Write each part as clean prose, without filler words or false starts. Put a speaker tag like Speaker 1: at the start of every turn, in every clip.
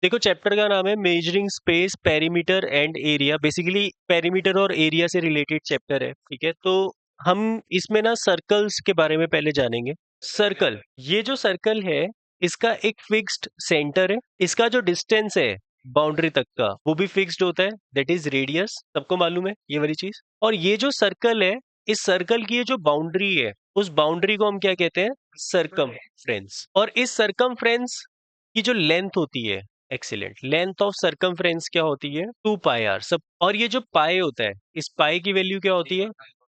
Speaker 1: देखो चैप्टर का नाम है measuring space perimeter and area. Basically perimeter और एरिया से रिलेटेड चैप्टर है, ठीक है। तो हम इसमें ना सर्कल्स के बारे में पहले जानेंगे। सर्कल, ये जो सर्कल है इसका एक फिक्स्ड सेंटर है। इसका जो डिस्टेंस है बाउंड्री तक का वो भी फिक्स्ड होता है, दैट इज रेडियस। सबको मालूम है ये वाली चीज। और ये जो सर्कल है, इस सर्कल की ये जो बाउंड्री है उस बाउंड्री को हम क्या कहते हैं? सर्कमफ्रेंस। और इस सर्कमफ्रेंस की जो लेंथ होती है, एक्सीलेंट, लेंथ ऑफ सर्कमफ्रेंस क्या होती है? 2 पाई आर सब। और ये जो पाई होता है, इस पाई की वैल्यू क्या होती है?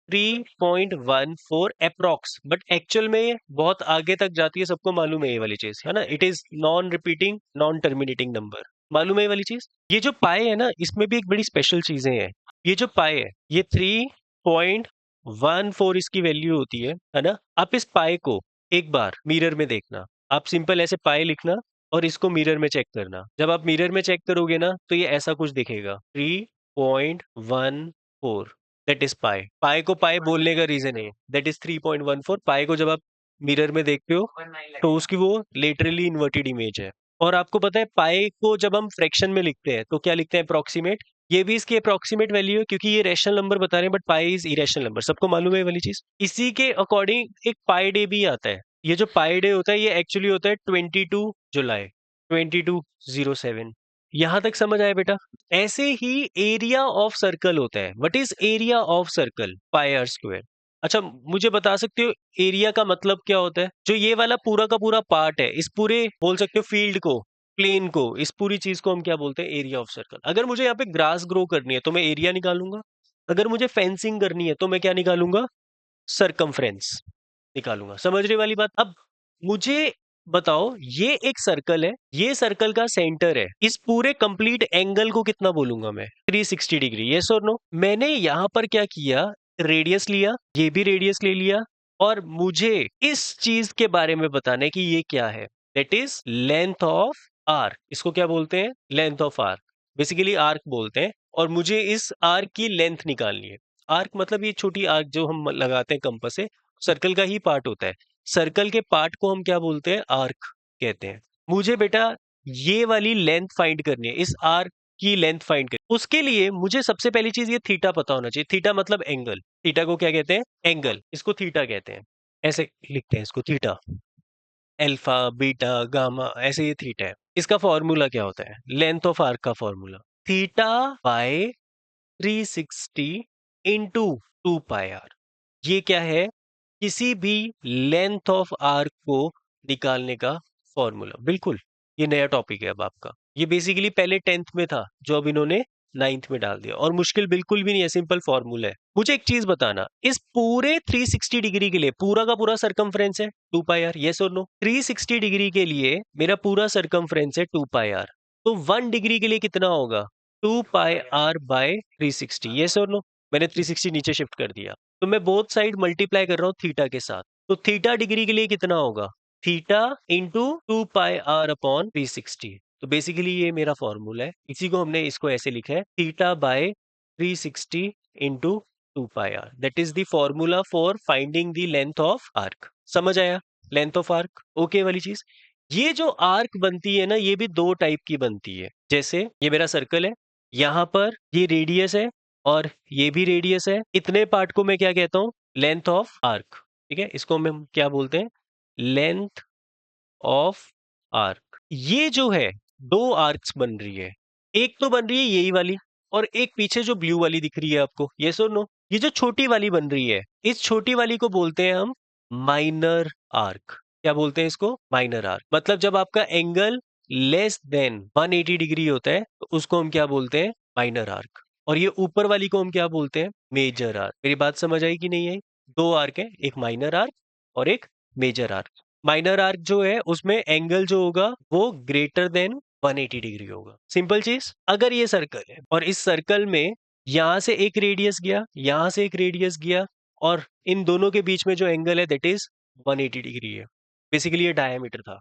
Speaker 1: 3.14 अप्रोक्स। बट एक्चुअल में ये बहुत आगे तक जाती है, सबको मालूम है ये वाली चीज, है ना। It is non repeating non terminating number. मालूम है ये वाली चीज। ये जो पाई है ना, इसमें भी एक बड़ी स्पेशल चीजें हैं। ये जो पाई है ये 3.14 इसकी वैल्यू होती है ना। आप इस पाई को एक बार मिरर में देखना। आप सिंपल ऐसे पाई लिखना और इसको मिरर में चेक करना। जब आप मिरर में चेक करोगे ना तो ये ऐसा कुछ दिखेगा, 3.14। दैट इज पाई। पाई को पाई बोलने का रीजन है, दैट इज 3.14। पाई को जब आप मिरर में देखते हो तो उसकी वो लिटरली इन्वर्टेड इमेज है। और आपको पता है पाई को जब हम फ्रैक्शन में लिखते हैं तो क्या लिखते हैं? अप्रोक्सीमेट। ये भी इसकी अप्रोक्सीमेट वैल्यू है क्योंकि ये रैशनल नंबर बता रहे हैं, but pi is irrational number. सबको मालूम है ये वाली चीज। इसी के अकॉर्डिंग एक पाई डे भी आता है। ये जो पाई डे होता है ये एक्चुअली होता है 22 जुलाई 2207। यहां तक समझ आया बेटा? ऐसे ही एरिया ऑफ सर्कल होता है। What is area of circle? Pi r square. अच्छा, मुझे बता सकते हो एरिया का मतलब क्या होता है? जो ये वाला पूरा का पूरा पार्ट है, इस पूरे बोल सकते हो फील्ड को, प्लेन को, इस पूरी चीज को हम क्या बोलते हैं? Area of circle. अगर मुझे यहाँ पे ग्रास ग्रो करनी है तो मैं एरिया निकालूंगा। अगर मुझे फेंसिंग करनी है तो मैं क्या निकालूंगा? सरकमफ्रेंस निकालूंगा। समझ रहे वाली बात? अब मुझे बताओ, ये एक सर्कल है, ये सर्कल का सेंटर है। इस पूरे कंप्लीट एंगल को कितना बोलूंगा मैं? 360 डिग्री। यस और नो? मैंने यहां पर क्या किया? रेडियस लिया, ये भी रेडियस ले लिया, और मुझे इस चीज के बारे में बताना है कि ये क्या है। That is length of arc. इसको क्या बोलते हैं? Length of arc. Basically arc बोलते हैं। और मुझे इस आर्क की लेंथ निकालनी है। आर्क मतलब ये छोटी आर्क जो हम लगाते हैं कंपास से, सर्कल का ही पार्ट होता है। सर्कल के पार्ट को हम क्या बोलते हैं? आर्क कहते हैं। मुझे बेटा ये वाली लेंथ फाइंड करनी है, इस आर्क की लेंथ फाइंड करनी। उसके लिए मुझे सबसे पहली चीज ये थीटा पता होना चाहिए। थीटा मतलब एंगल। थीटा को क्या कहते हैं? एंगल। इसको थीटा कहते हैं। ऐसे लिखते हैं इसको, थीटा। अल्फा, बीटा, गामा, ऐसे ये थीटा है। इसका फॉर्मूला क्या होता है? लेंथ ऑफ आर्क का formula theta by 360 into 2 pi r. ये क्या है? किसी भी लेंथ ऑफ आर्क को निकालने का फॉर्मूला। बिल्कुल, ये नया टॉपिक है अब आपका। ये बेसिकली पहले 10th में था जो अब इन्होंने 9th में डाल दिया। और मुश्किल बिल्कुल भी नहीं है, सिंपल फॉर्मूला है। मुझे एक चीज बताना, इस पूरे 360 डिग्री के लिए पूरा का पूरा सरकमफ्रेंस है 2 पाई आर। यस और नो? 360 डिग्री के लिए मेरा पूरा सरकमफ्रेंस है 2 पाई आर। तो 1 डिग्री के लिए कितना होगा? 2 पाई आर बाय 360। यस और नो? मैंने 360 नीचे शिफ्ट कर दिया, तो मैं बोथ साइड मल्टीप्लाई कर रहा हूँ थीटा के साथ। तो थीटा डिग्री के लिए कितना होगा? Theta into 2 pi r upon 360। तो बेसिकली ये मेरा फॉर्मूला है। इसी को हमने इसको ऐसे लिखा है, theta by 360 into 2 pi r. That is the formula for finding the length of arc. समझ आया? लेंथ ऑफ आर्क ओके वाली चीज। ये जो आर्क बनती है ना, ये भी दो टाइप की बनती है। जैसे ये मेरा सर्कल है, यहाँ पर ये रेडियस है और ये भी रेडियस है। इतने पार्ट को मैं क्या कहता हूँ? Length of arc. ठीक है, इसको हम क्या बोलते हैं? Length of arc. ये जो है, दो आर्क्स बन रही है। एक तो बन रही है यही वाली, और एक पीछे जो ब्लू वाली दिख रही है आपको। यस और नो? ये जो छोटी वाली बन रही है, इस छोटी वाली को बोलते हैं हम माइनर आर्क। क्या बोलते हैं इसको? Minor arc. मतलब जब आपका एंगल लेस देन 180 डिग्री होता है तो उसको हम क्या बोलते हैं? Minor arc. और ये ऊपर वाली को हम क्या बोलते हैं? Major arc. मेरी बात समझ आई कि नहीं आई? दो आर्क है, एक माइनर आर्क और एक मेजर आर्क। माइनर आर्क जो है उसमें एंगल जो होगा वो ग्रेटर देन 180 डिग्री होगा। सिंपल चीज। अगर ये सर्कल है और इस सर्कल में यहां से एक रेडियस गया, यहां से एक रेडियस गया, और इन दोनों के बीच में जो एंगल है दैट इज 180 डिग्री है। बेसिकली ये डायमीटर था,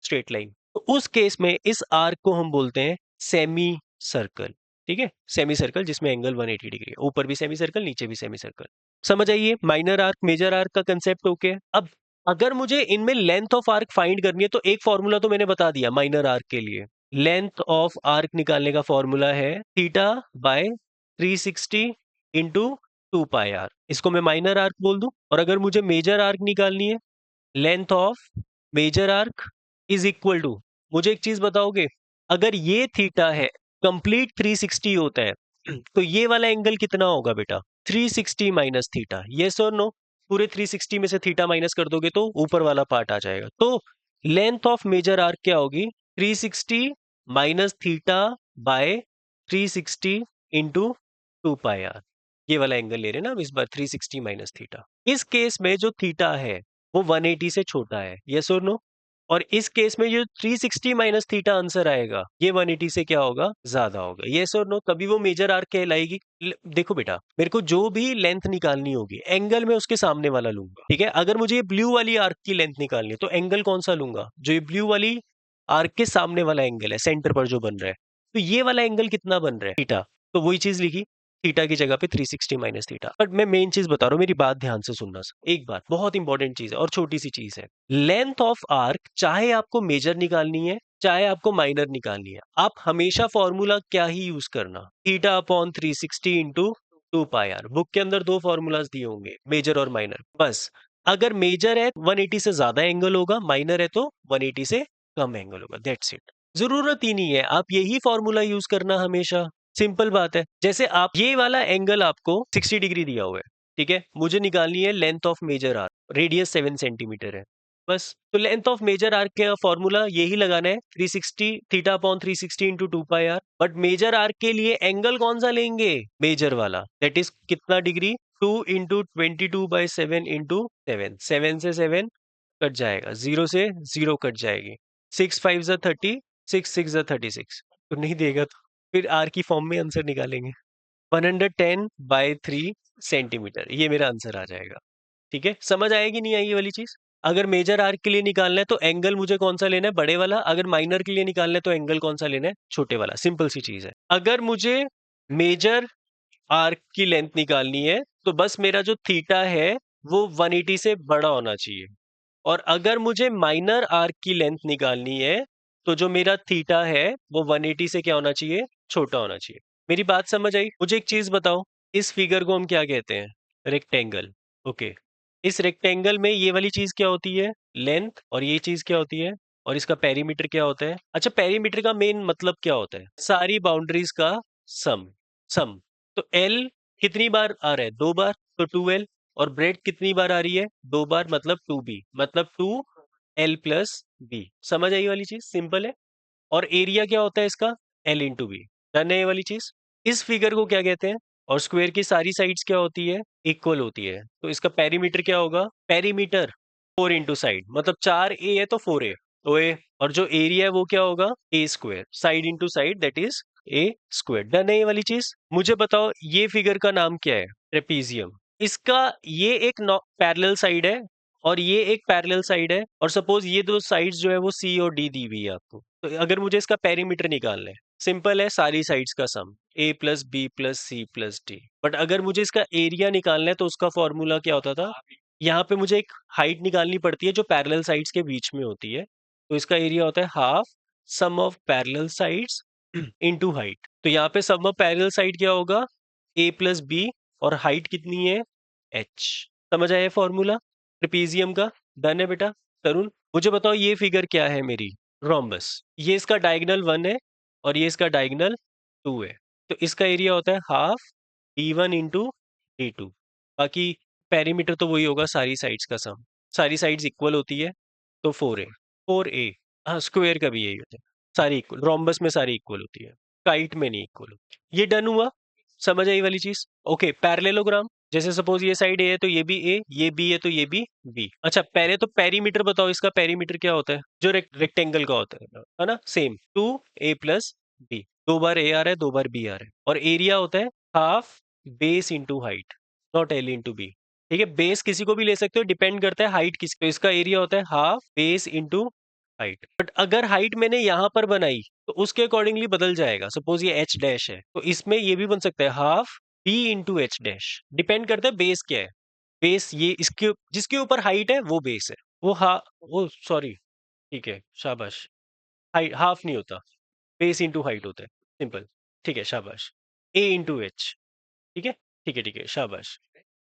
Speaker 1: स्ट्रेट लाइन। तो उस केस में इस आर्क को हम बोलते हैं सेमी सर्कल। ठीक है, सेमी सर्कल जिसमें एंगल 180 डिग्री है। ऊपर भी सेमी सर्कल, नीचे भी सेमी सर्कल। समझ आइए? माइनर आर्क मेजर आर्क का कंसेप्ट ओके है। अब अगर मुझे इनमें लेंथ ऑफ आर्क फाइंड करनी है तो एक फॉर्मूला तो मैंने बता दिया माइनर आर्क के लिए। लेंथ ऑफ आर्क निकालने का फॉर्मूला है theta by 360 into 2 pi r. इसको मैं माइनर आर्क बोल दूं। और अगर मुझे मेजर आर्क निकालनी है, length of major arc is equal to, मुझे एक चीज बताओगे, अगर ये थीटा है, कंप्लीट 360 होता है, तो ये वाला एंगल कितना होगा बेटा? 360 माइनस थीटा, यस और नो? पूरे 360 में से थीटा माइनस कर दोगे तो ऊपर वाला पार्ट आ जाएगा। तो लेंथ ऑफ मेजर आर्क क्या होगी? 360 minus theta by 360 into 2 pi r. ये वाला एंगल ले रहे हैं ना हम इस बार, 360 माइनस थीटा। इस केस में जो थीटा है वो 180 से छोटा है, यस और नो? और इस केस में जो 360 माइनस थीटा आंसर आएगा, ये 180 से क्या होगा? ज्यादा होगा, यस और नो? तभी वो मेजर आर्क कहलाएगी। देखो बेटा, मेरे को जो भी लेंथ निकालनी होगी, एंगल मैं उसके सामने वाला लूंगा, ठीक है? अगर मुझे ये ब्लू वाली आर्क की लेंथ निकालनी है तो एंगल कौन सा लूंगा? जो ये ब्लू वाली आर्क के सामने वाला एंगल है, सेंटर पर जो बन रहा है। तो ये वाला एंगल कितना बन रहा है? थीटा। तो वही चीज लिखी, थीटा की जगह पे 360 माइनस थीटा। बट मैं मेन चीज बता रहा हूँ, मेरी बात ध्यान से सुनना। एक बात बहुत इंपॉर्टेंट चीज है और छोटी सी चीज है। लेंथ ऑफ आर्क चाहे आपको मेजर निकालनी है चाहे आपको माइनर निकालनी है, आप हमेशा फॉर्मूला क्या ही यूज करना? Theta upon 360 into 2 pi r. Book के अंदर दो फॉर्मूलाज दिए होंगे, मेजर और माइनर, बस। अगर मेजर है 180 से ज्यादा एंगल होगा, माइनर है तो 180 से कम एंगल होगा, दैट्स इट। जरूरत ही नहीं है, आप यही फॉर्मूला यूज करना हमेशा। सिंपल बात है। जैसे आप ये वाला एंगल आपको 60 डिग्री दिया हुआ है, ठीक है? मुझे निकालनी है length of major arc, radius 7 centimetre है, बस। तो लेंथ ऑफ मेजर आर्क का फॉर्मूला यही लगाना है, 360 theta upon 360 into 2 pi r. But major arc के लिए एंगल कौन सा लेंगे? मेजर वाला, दैट इज कितना डिग्री? 2 इंटू 22/7 इंटू 7, 7 से 7 कट जाएगा, 0 से 0 कट जाएगी, 6 5 जा 30, 6 6 जा 36। तो नहीं देगा तो फिर आर की फॉर्म में आंसर निकालेंगे। 110/3 सेंटीमीटर, ये मेरा आंसर आ जाएगा। ठीक है, समझ आएगी नहीं आई ये वाली चीज? अगर मेजर आर्क के लिए निकालना है तो एंगल मुझे कौन सा लेना है? बड़े वाला। अगर माइनर के लिए निकालना है तो एंगल कौन सा लेना है? छोटे वाला। सिंपल सी चीज है। अगर मुझे मेजर आर्क की लेंथ निकालनी है तो बस मेरा जो थीटा है वो 180 से बड़ा होना चाहिए। और अगर मुझे माइनर आर्क की लेंथ निकालनी है तो जो मेरा थीटा है वो 180 से क्या होना चाहिए? छोटा होना चाहिए। मेरी बात समझ आई? मुझे एक चीज बताओ, इस फिगर को हम क्या कहते हैं? रेक्टेंगल। ओके। इस रेक्टेंगल में ये वाली चीज क्या होती है? लेंथ। और ये चीज क्या होती है? और इसका पेरीमीटर क्या होता है? अच्छा, पेरीमीटर का मेन मतलब क्या होता है? सारी बाउंड्रीज का सम। सम। तो एल कितनी बार आ रहा है? 2 बार, तो 2L। और ब्रेड कितनी बार आ रही है? 2 बार, मतलब 2B, मतलब 2L+B। समझ आई वाली चीज? सिंपल है। और एरिया क्या होता है इसका? L×B। डन है ये वाली चीज? इस फिगर को क्या कहते हैं? और स्क्वायर की सारी साइड्स क्या होती है? इक्वल होती है। तो इसका पेरीमीटर क्या होगा? पेरीमीटर 4 इंटू साइड, मतलब 4A है तो 4A, तो ए। और जो एरिया है वो क्या होगा? A²। Side into side, that is A²। Done है ये वाली चीज? मुझे बताओ, ये फिगर का नाम क्या है? ट्रेपीजियम। इसका ये एक पैरेलल साइड है और ये एक पैरेलल साइड है, और सपोज ये दो साइड्स जो है वो C और D दी हुई है आपको। तो अगर मुझे इसका पेरीमीटर निकालना है, सिंपल है, सारी साइड्स का सम, A+B+C+D। बट अगर मुझे इसका एरिया निकालना है तो उसका फॉर्मूला क्या होता था? यहाँ पे मुझे एक हाइट निकालनी पड़ती है जो पैरेलल साइड्स के बीच में होती है। तो इसका एरिया होता है half sum of parallel sides into height. तो यहाँ पे सम ऑफ पैरेलल साइड क्या होगा? A+B। और हाइट कितनी है? H। समझ आया फॉर्मूला ट्रेपीजियम का? डन है बेटा? तरुण, मुझे बताओ, ये फिगर क्या है मेरी? रोम्बस। ये इसका डायगोनल 1 है और ये इसका डायगोनल 2 है। तो इसका एरिया होता है हाफ D1 इंटू D2। बाकी पेरीमीटर तो वही होगा, सारी साइड्स का सम। सारी साइड्स इक्वल होती है तो 4A। हाँ, स्क्वायर का भी यही होता है, सारी इक्वल। रोम्बस में सारी इक्वल होती है, काइट में नहीं इक्वल होती। ये डन हुआ? समझ आई वाली चीज? Okay, parallelogram. जैसे सपोज ये साइड ए है तो ये भी ए, ये बी है तो ये भी बी। अच्छा, पहले तो पेरीमीटर बताओ, इसका पेरीमीटर क्या होता है जो रेक्टेंगल का होता है ना? Same, 2A+B। 2 बार ए आ रहा है, 2 बार बी आ रहा है। और एरिया होता है half base into height, not L×B। ठीक है, बेस किसी को भी ले सकते हो, डिपेंड करता है हाइट किस। तो इसका एरिया होता है half base into height. But अगर हाइट मैंने यहां पर बनाई तो उसके अकॉर्डिंगली बदल जाएगा। सपोज ये H' है तो इसमें ये भी बन सकता है हाफ B×H'। डिपेंड करता है बेस क्या है। बेस ये इसके जिसके ऊपर हाइट है वो बेस है। वो सॉरी, ठीक है, शाबाश। हाइट हाफ नहीं होता। बेस इंटू हाइट होता है, सिंपल। ठीक है, शाबाश। ए इंटू एच। ठीक है, ठीक है, ठीक है, शाबाश।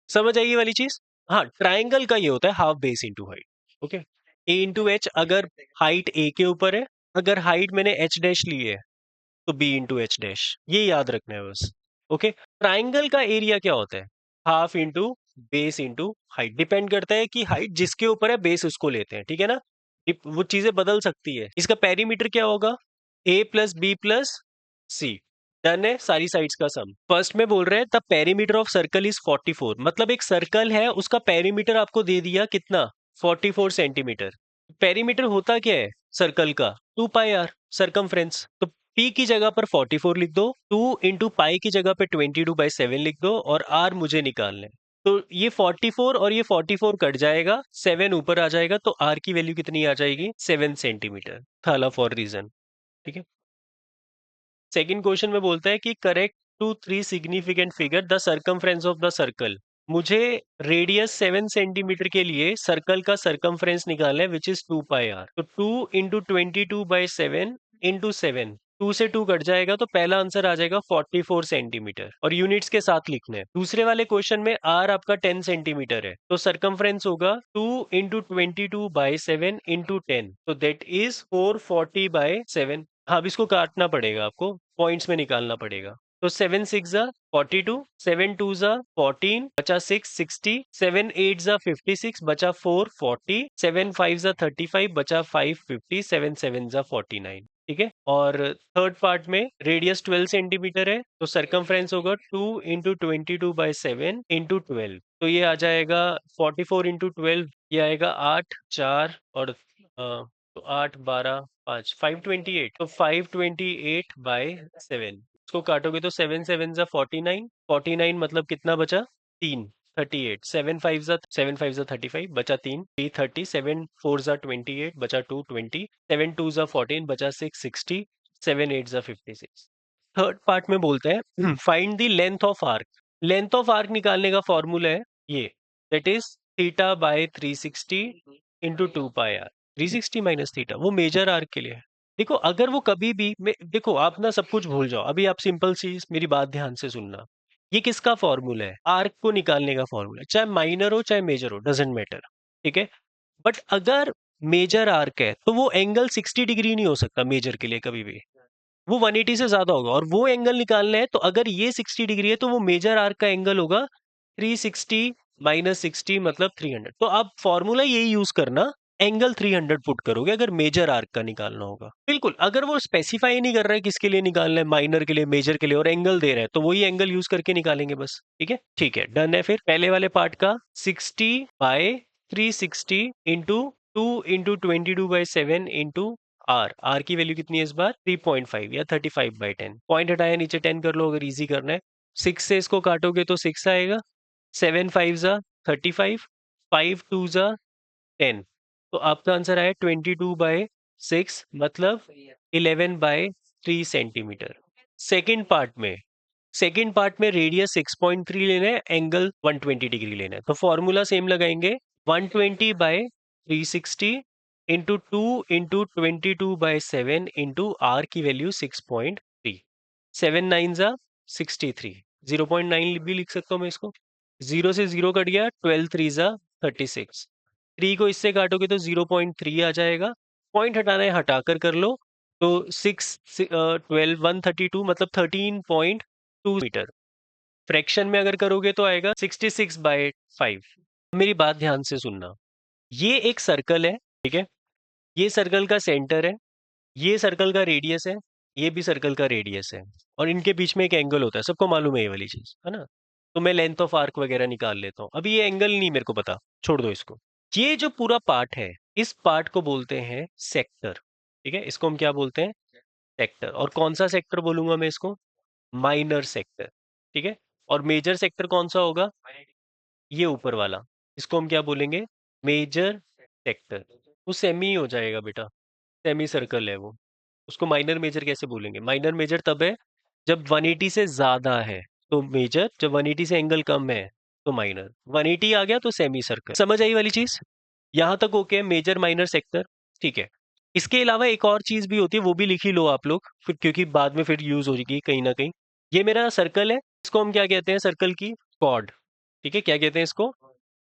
Speaker 1: समझ आई ये वाली चीज? हाँ, ट्राइंगल का ये होता है half base into height. Okay, A into H अगर हाइट ए के ऊपर है, अगर हाइट मैंने एच डैश ली है तो बी इंटू एच डैश, ये याद रखना है बस। ओके, ट्राइंगल का एरिया क्या होता है? Half into base into height, depend करता है कि हाइट जिसके ऊपर है बेस उसको लेते हैं, ठीक है ना? वो चीजें बदल सकती है। इसका पेरीमीटर क्या होगा? ए प्लस बी प्लस सी। डन है, सारी साइड्स का सम। फर्स्ट में बोल रहे हैं the perimeter of circle is 44, मतलब एक सर्कल है उसका पेरीमीटर आपको दे दिया कितना? 44 सेंटीमीटर। पेरीमीटर होता क्या है सर्कल का? 2 पाई आर, सरकमफ्रेंस। तो पी की जगह पर 44 लिख दो, 2 इंटू पाई की जगह पे 22/7 लिख दो, और आर मुझे निकालना है। तो ये 44 और ये 44 कट जाएगा, 7 ऊपर आ जाएगा, तो आर की वैल्यू कितनी आ जाएगी? 7 सेंटीमीटर। थाला फॉर रीजन। ठीक है, सेकंड क्वेश्चन में बोलता है कि correct to three significant figure the circumference of the circle. मुझे रेडियस 7 सेंटीमीटर के लिए सर्कल का सर्कमफ्रेंस निकालना है विच इज 2 पाई आर। तो 2 इंटू 22/7 इंटू 7, 2 से 2 कट जाएगा, तो पहला आंसर आ जाएगा 44 सेंटीमीटर, और यूनिट्स के साथ लिखना है। दूसरे वाले क्वेश्चन में आर आपका 10 सेंटीमीटर है, तो सर्कमफ्रेंस होगा 2 इंटू 22/7 इंटू 10, तो देट इज 440/7। हाँ, अब इसको काटना पड़ेगा, आपको पॉइंट्स में निकालना पड़ेगा। तो 7 6 जा 42, 7 2 जा 14, बचा 6 60, 7 8 जा 56, बचा 4 40, 7 5 जा 35, बचा 5 50, 7 7 जा 49। ठीक है, और थर्ड पार्ट में रेडियस 12 सेंटीमीटर है, तो सरकमफ्रेंस होगा 2 इंटू 22/7 इंटू 12, तो ये आ जाएगा 44 इंटू 12, ये आएगा 8 4 और तो 8 12 5 528, तो 528/7। इसको काटोगे तो 7 7 जा 49, 49 मतलब कितना बचा? 3, 38, 7 5 जा 35, बचा 3, 3 30, 7 4 जा 28, बचा 2 20, 7 2 जा 14, बचा 6 60, 7 8 जा 56। थर्ड पार्ट में बोलते हैं find the length of arc. Length of arc निकालने का फॉर्मूला है ये, that is θ/360 into 2 pi R. 360 minus theta, वो मेजर आर्क के लिए है। देखो, अगर वो कभी भी देखो, आप ना सब कुछ भूल जाओ, अभी आप सिंपल सी मेरी बात ध्यान से सुनना। ये किसका फॉर्मूला है? आर्क को निकालने का फॉर्मूला है, चाहे माइनर हो चाहे मेजर हो, डजेंट मैटर। ठीक है, बट अगर मेजर आर्क है तो वो एंगल 60 डिग्री नहीं हो सकता मेजर के लिए कभी भी, वो 180 से ज्यादा होगा, और वो एंगल निकालना है, तो अगर ये 60 डिग्री है तो वो मेजर आर्क का एंगल होगा 360 माइनस 60, मतलब 300। तो आप फॉर्मूला यही यूज करना, एंगल 300 पुट करोगे अगर मेजर आर्क का निकालना होगा। बिल्कुल, अगर वो स्पेसिफाई नहीं कर रहा है किसके लिए निकालना है, माइनर के लिए, मेजर के लिए, और एंगल दे रहा है, तो वही एंगल यूज करके निकालेंगे बस। ठीक है, ठीक है, डन है। फिर पहले वाले पार्ट का 60/360 into 2 into 22/7 into r. R की वैल्यू कितनी है इस बार? 3.5 या 35/10। पॉइंट हटाया, नीचे 10 कर लो अगर इजी करना है। 6 से इसको काटोगे तो 6 आएगा, 7 5 जा 35, 5 2 जा 10, तो आपका आंसर आया 22/6, मतलब 11/3 सेंटीमीटर। सेकेंड पार्ट में रेडियस 6.3 लेना है, एंगल 120 डिग्री लेना है, तो फॉर्मूला सेम लगाएंगे, 120/360 इंटू 2 इंटू 22/7 इंटू आर की वैल्यू 6.3, 7 9 जा 63, 0.9 भी लिख सकता हूँ मैं इसको। 0 से 0 कट गया, 12 3 जा 36, 3 को इससे काटोगे तो 0.3 आ जाएगा। पॉइंट हटाना है, हटाकर कर लो, तो 12 132, मतलब 13.2 मीटर। फ्रैक्शन में अगर करोगे तो आएगा 66/5। मेरी बात ध्यान से सुनना, ये एक सर्कल है, ठीक है, ये सर्कल का सेंटर है, ये सर्कल का रेडियस है, ये भी सर्कल का रेडियस है, और इनके बीच में एक एंगल होता है, सबको मालूम है ये वाली चीज, है ना? तो मैं लेंथ ऑफ आर्क वगैरह निकाल लेता हूँ, अभी ये एंगल नहीं मेरे को पता, छोड़ दो इसको। ये जो पूरा पार्ट है, इस पार्ट को बोलते हैं सेक्टर। ठीक है, इसको हम क्या बोलते हैं? सेक्टर। और कौन सा सेक्टर बोलूंगा मैं इसको? Minor sector. ठीक है, और मेजर सेक्टर कौन सा होगा? ये ऊपर वाला, इसको हम क्या बोलेंगे? Major sector. वो सेमी हो जाएगा बेटा, सेमी सर्कल है वो, उसको माइनर मेजर कैसे बोलेंगे? माइनर मेजर तब है जब 180 से ज्यादा है तो मेजर, जब 180 से एंगल कम है तो माइनर। 180 आ गया तो सेमी सर्कल। समझ आई वाली चीज? यहां तक ओके, मेजर माइनर सेक्टर। ठीक है, इसके अलावा एक और चीज भी होती है, वो भी लिख ही लो आप लोग फिर, क्योंकि बाद में फिर यूज हो जाएगी कहीं ना कहीं। ये मेरा सर्कल है, इसको हम क्या कहते हैं, सर्कल की कॉर्ड। ठीक है, क्या कहते हैं इसको,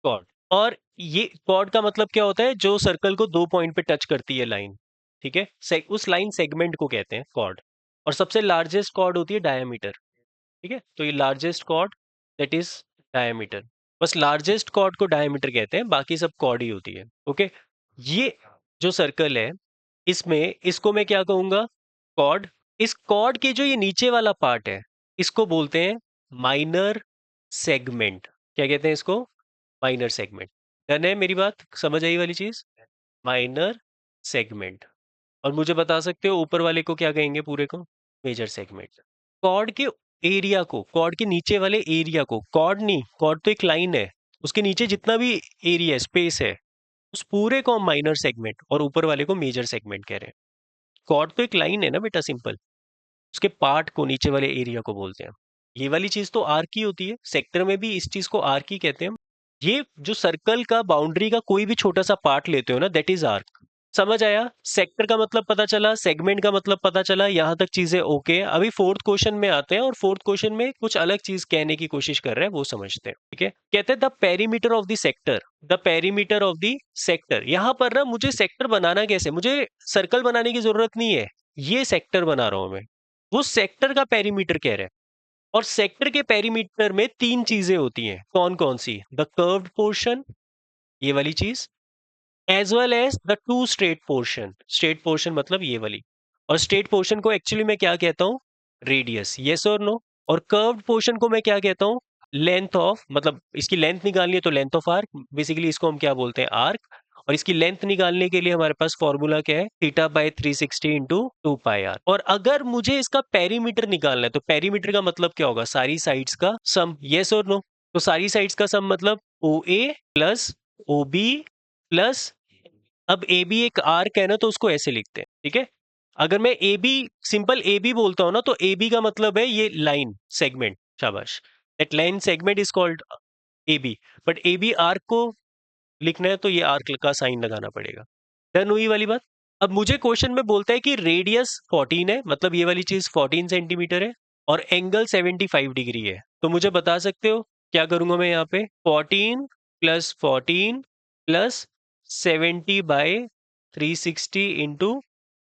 Speaker 1: कॉर्ड। और ये कॉर्ड का मतलब क्या होता है, जो सर्कल को दो पॉइंट पे टच करती है लाइन। ठीक है, उस लाइन सेगमेंट को कहते हैं कॉर्ड। और सबसे लार्जेस्ट कॉर्ड होती है डायमीटर। ठीक है, तो ये largest chord, that is diameter. बस लार्जेस्ट कॉर्ड को डायमीटर कहते हैं, बाकी सब कॉर्ड ही होती है। ओके, ये जो सर्कल है, इसमें इसको मैं क्या कहूंगा, कॉर्ड। इस कॉर्ड के जो ये नीचे वाला पार्ट है, इसको बोलते हैं माइनर सेगमेंट। क्या कहते हैं इसको, माइनर सेगमेंट। डन है मेरी बात, समझ आई वाली चीज, माइनर सेगमेंट। और मुझे बता सकते हो ऊपर वाले को क्या कहेंगे, पूरे को, मेजर सेगमेंट। कॉर्ड के एरिया को, कॉर्ड के नीचे वाले एरिया को, कॉर्ड नहीं, कॉर्ड तो एक लाइन है, उसके नीचे जितना भी एरिया स्पेस है, उस पूरे को हम माइनर सेगमेंट और ऊपर वाले को मेजर सेगमेंट कह रहे हैं। कॉर्ड तो एक लाइन है ना बेटा, सिंपल। उसके पार्ट को, नीचे वाले एरिया को बोलते हैं। ये वाली चीज तो आर्क ही होती है, सेक्टर में भी इस चीज को आर्क ही कहते हैं। ये जो सर्कल का बाउंड्री का कोई भी छोटा सा पार्ट लेते हो ना, दैट इज आर्क। समझ आया, सेक्टर का मतलब पता चला, सेगमेंट का मतलब पता चला, यहां तक चीजें ओके है। अभी फोर्थ क्वेश्चन में आते हैं, और फोर्थ क्वेश्चन में कुछ अलग चीज कहने की कोशिश कर रहे हैं, वो समझते हैं। ठीक है, कहते हैं the perimeter of the sector, the perimeter of the sector. यहां पर ना मुझे सेक्टर बनाना कैसे, मुझे सर्कल बनाने की जरूरत नहीं है, ये सेक्टर बना रहा हूं मैं। वो सेक्टर का पेरीमीटर कह रहे हैं। और सेक्टर के पेरीमीटर में तीन चीजें होती हैं, कौन कौन सी, द कर्व्ड पोर्शन, ये वाली चीज, as well as the two straight portion. Straight portion मतलब ये वाली। और स्ट्रेट पोर्शन को एक्चुअली मैं क्या कहता हूँ, रेडियस, यस और नो। और कर्व्ड पोर्शन को मैं क्या कहता हूँ, लेंथ ऑफ, मतलब इसकी लेंथ निकालनी है तो लेंथ ऑफ आर्क, बेसिकली इसको हम क्या बोलते हैं, आर्क। और इसकी लेंथ निकालने के लिए हमारे पास फॉर्मूला क्या है, theta by 360 into 2 pi r. और अगर मुझे इसका पेरीमीटर निकालना है, तो पेरीमीटर का मतलब क्या होगा, सारी साइड्स का सम, यस और नो। तो सारी साइड्स का सम मतलब ओ ए प्लस ओ बी प्लस, अब ए बी एक आर्क है ना, तो उसको ऐसे लिखते हैं। ठीक है, अगर मैं A B, simple A B बोलता हूं ना, तो ए बी का मतलब है ये लाइन सेगमेंट, शाबाश, that line segment is called A B. But A B arc को लिखना है तो ये आर्क का साइन लगाना पड़ेगा। डन हुई वाली बात। अब मुझे क्वेश्चन में बोलता है कि रेडियस 14 है, मतलब ये वाली चीज 14 सेंटीमीटर है, और एंगल 75 डिग्री है। तो मुझे बता सकते हो क्या करूंगा मैं यहाँ पे, 14 plus 14 plus 70 by 360 into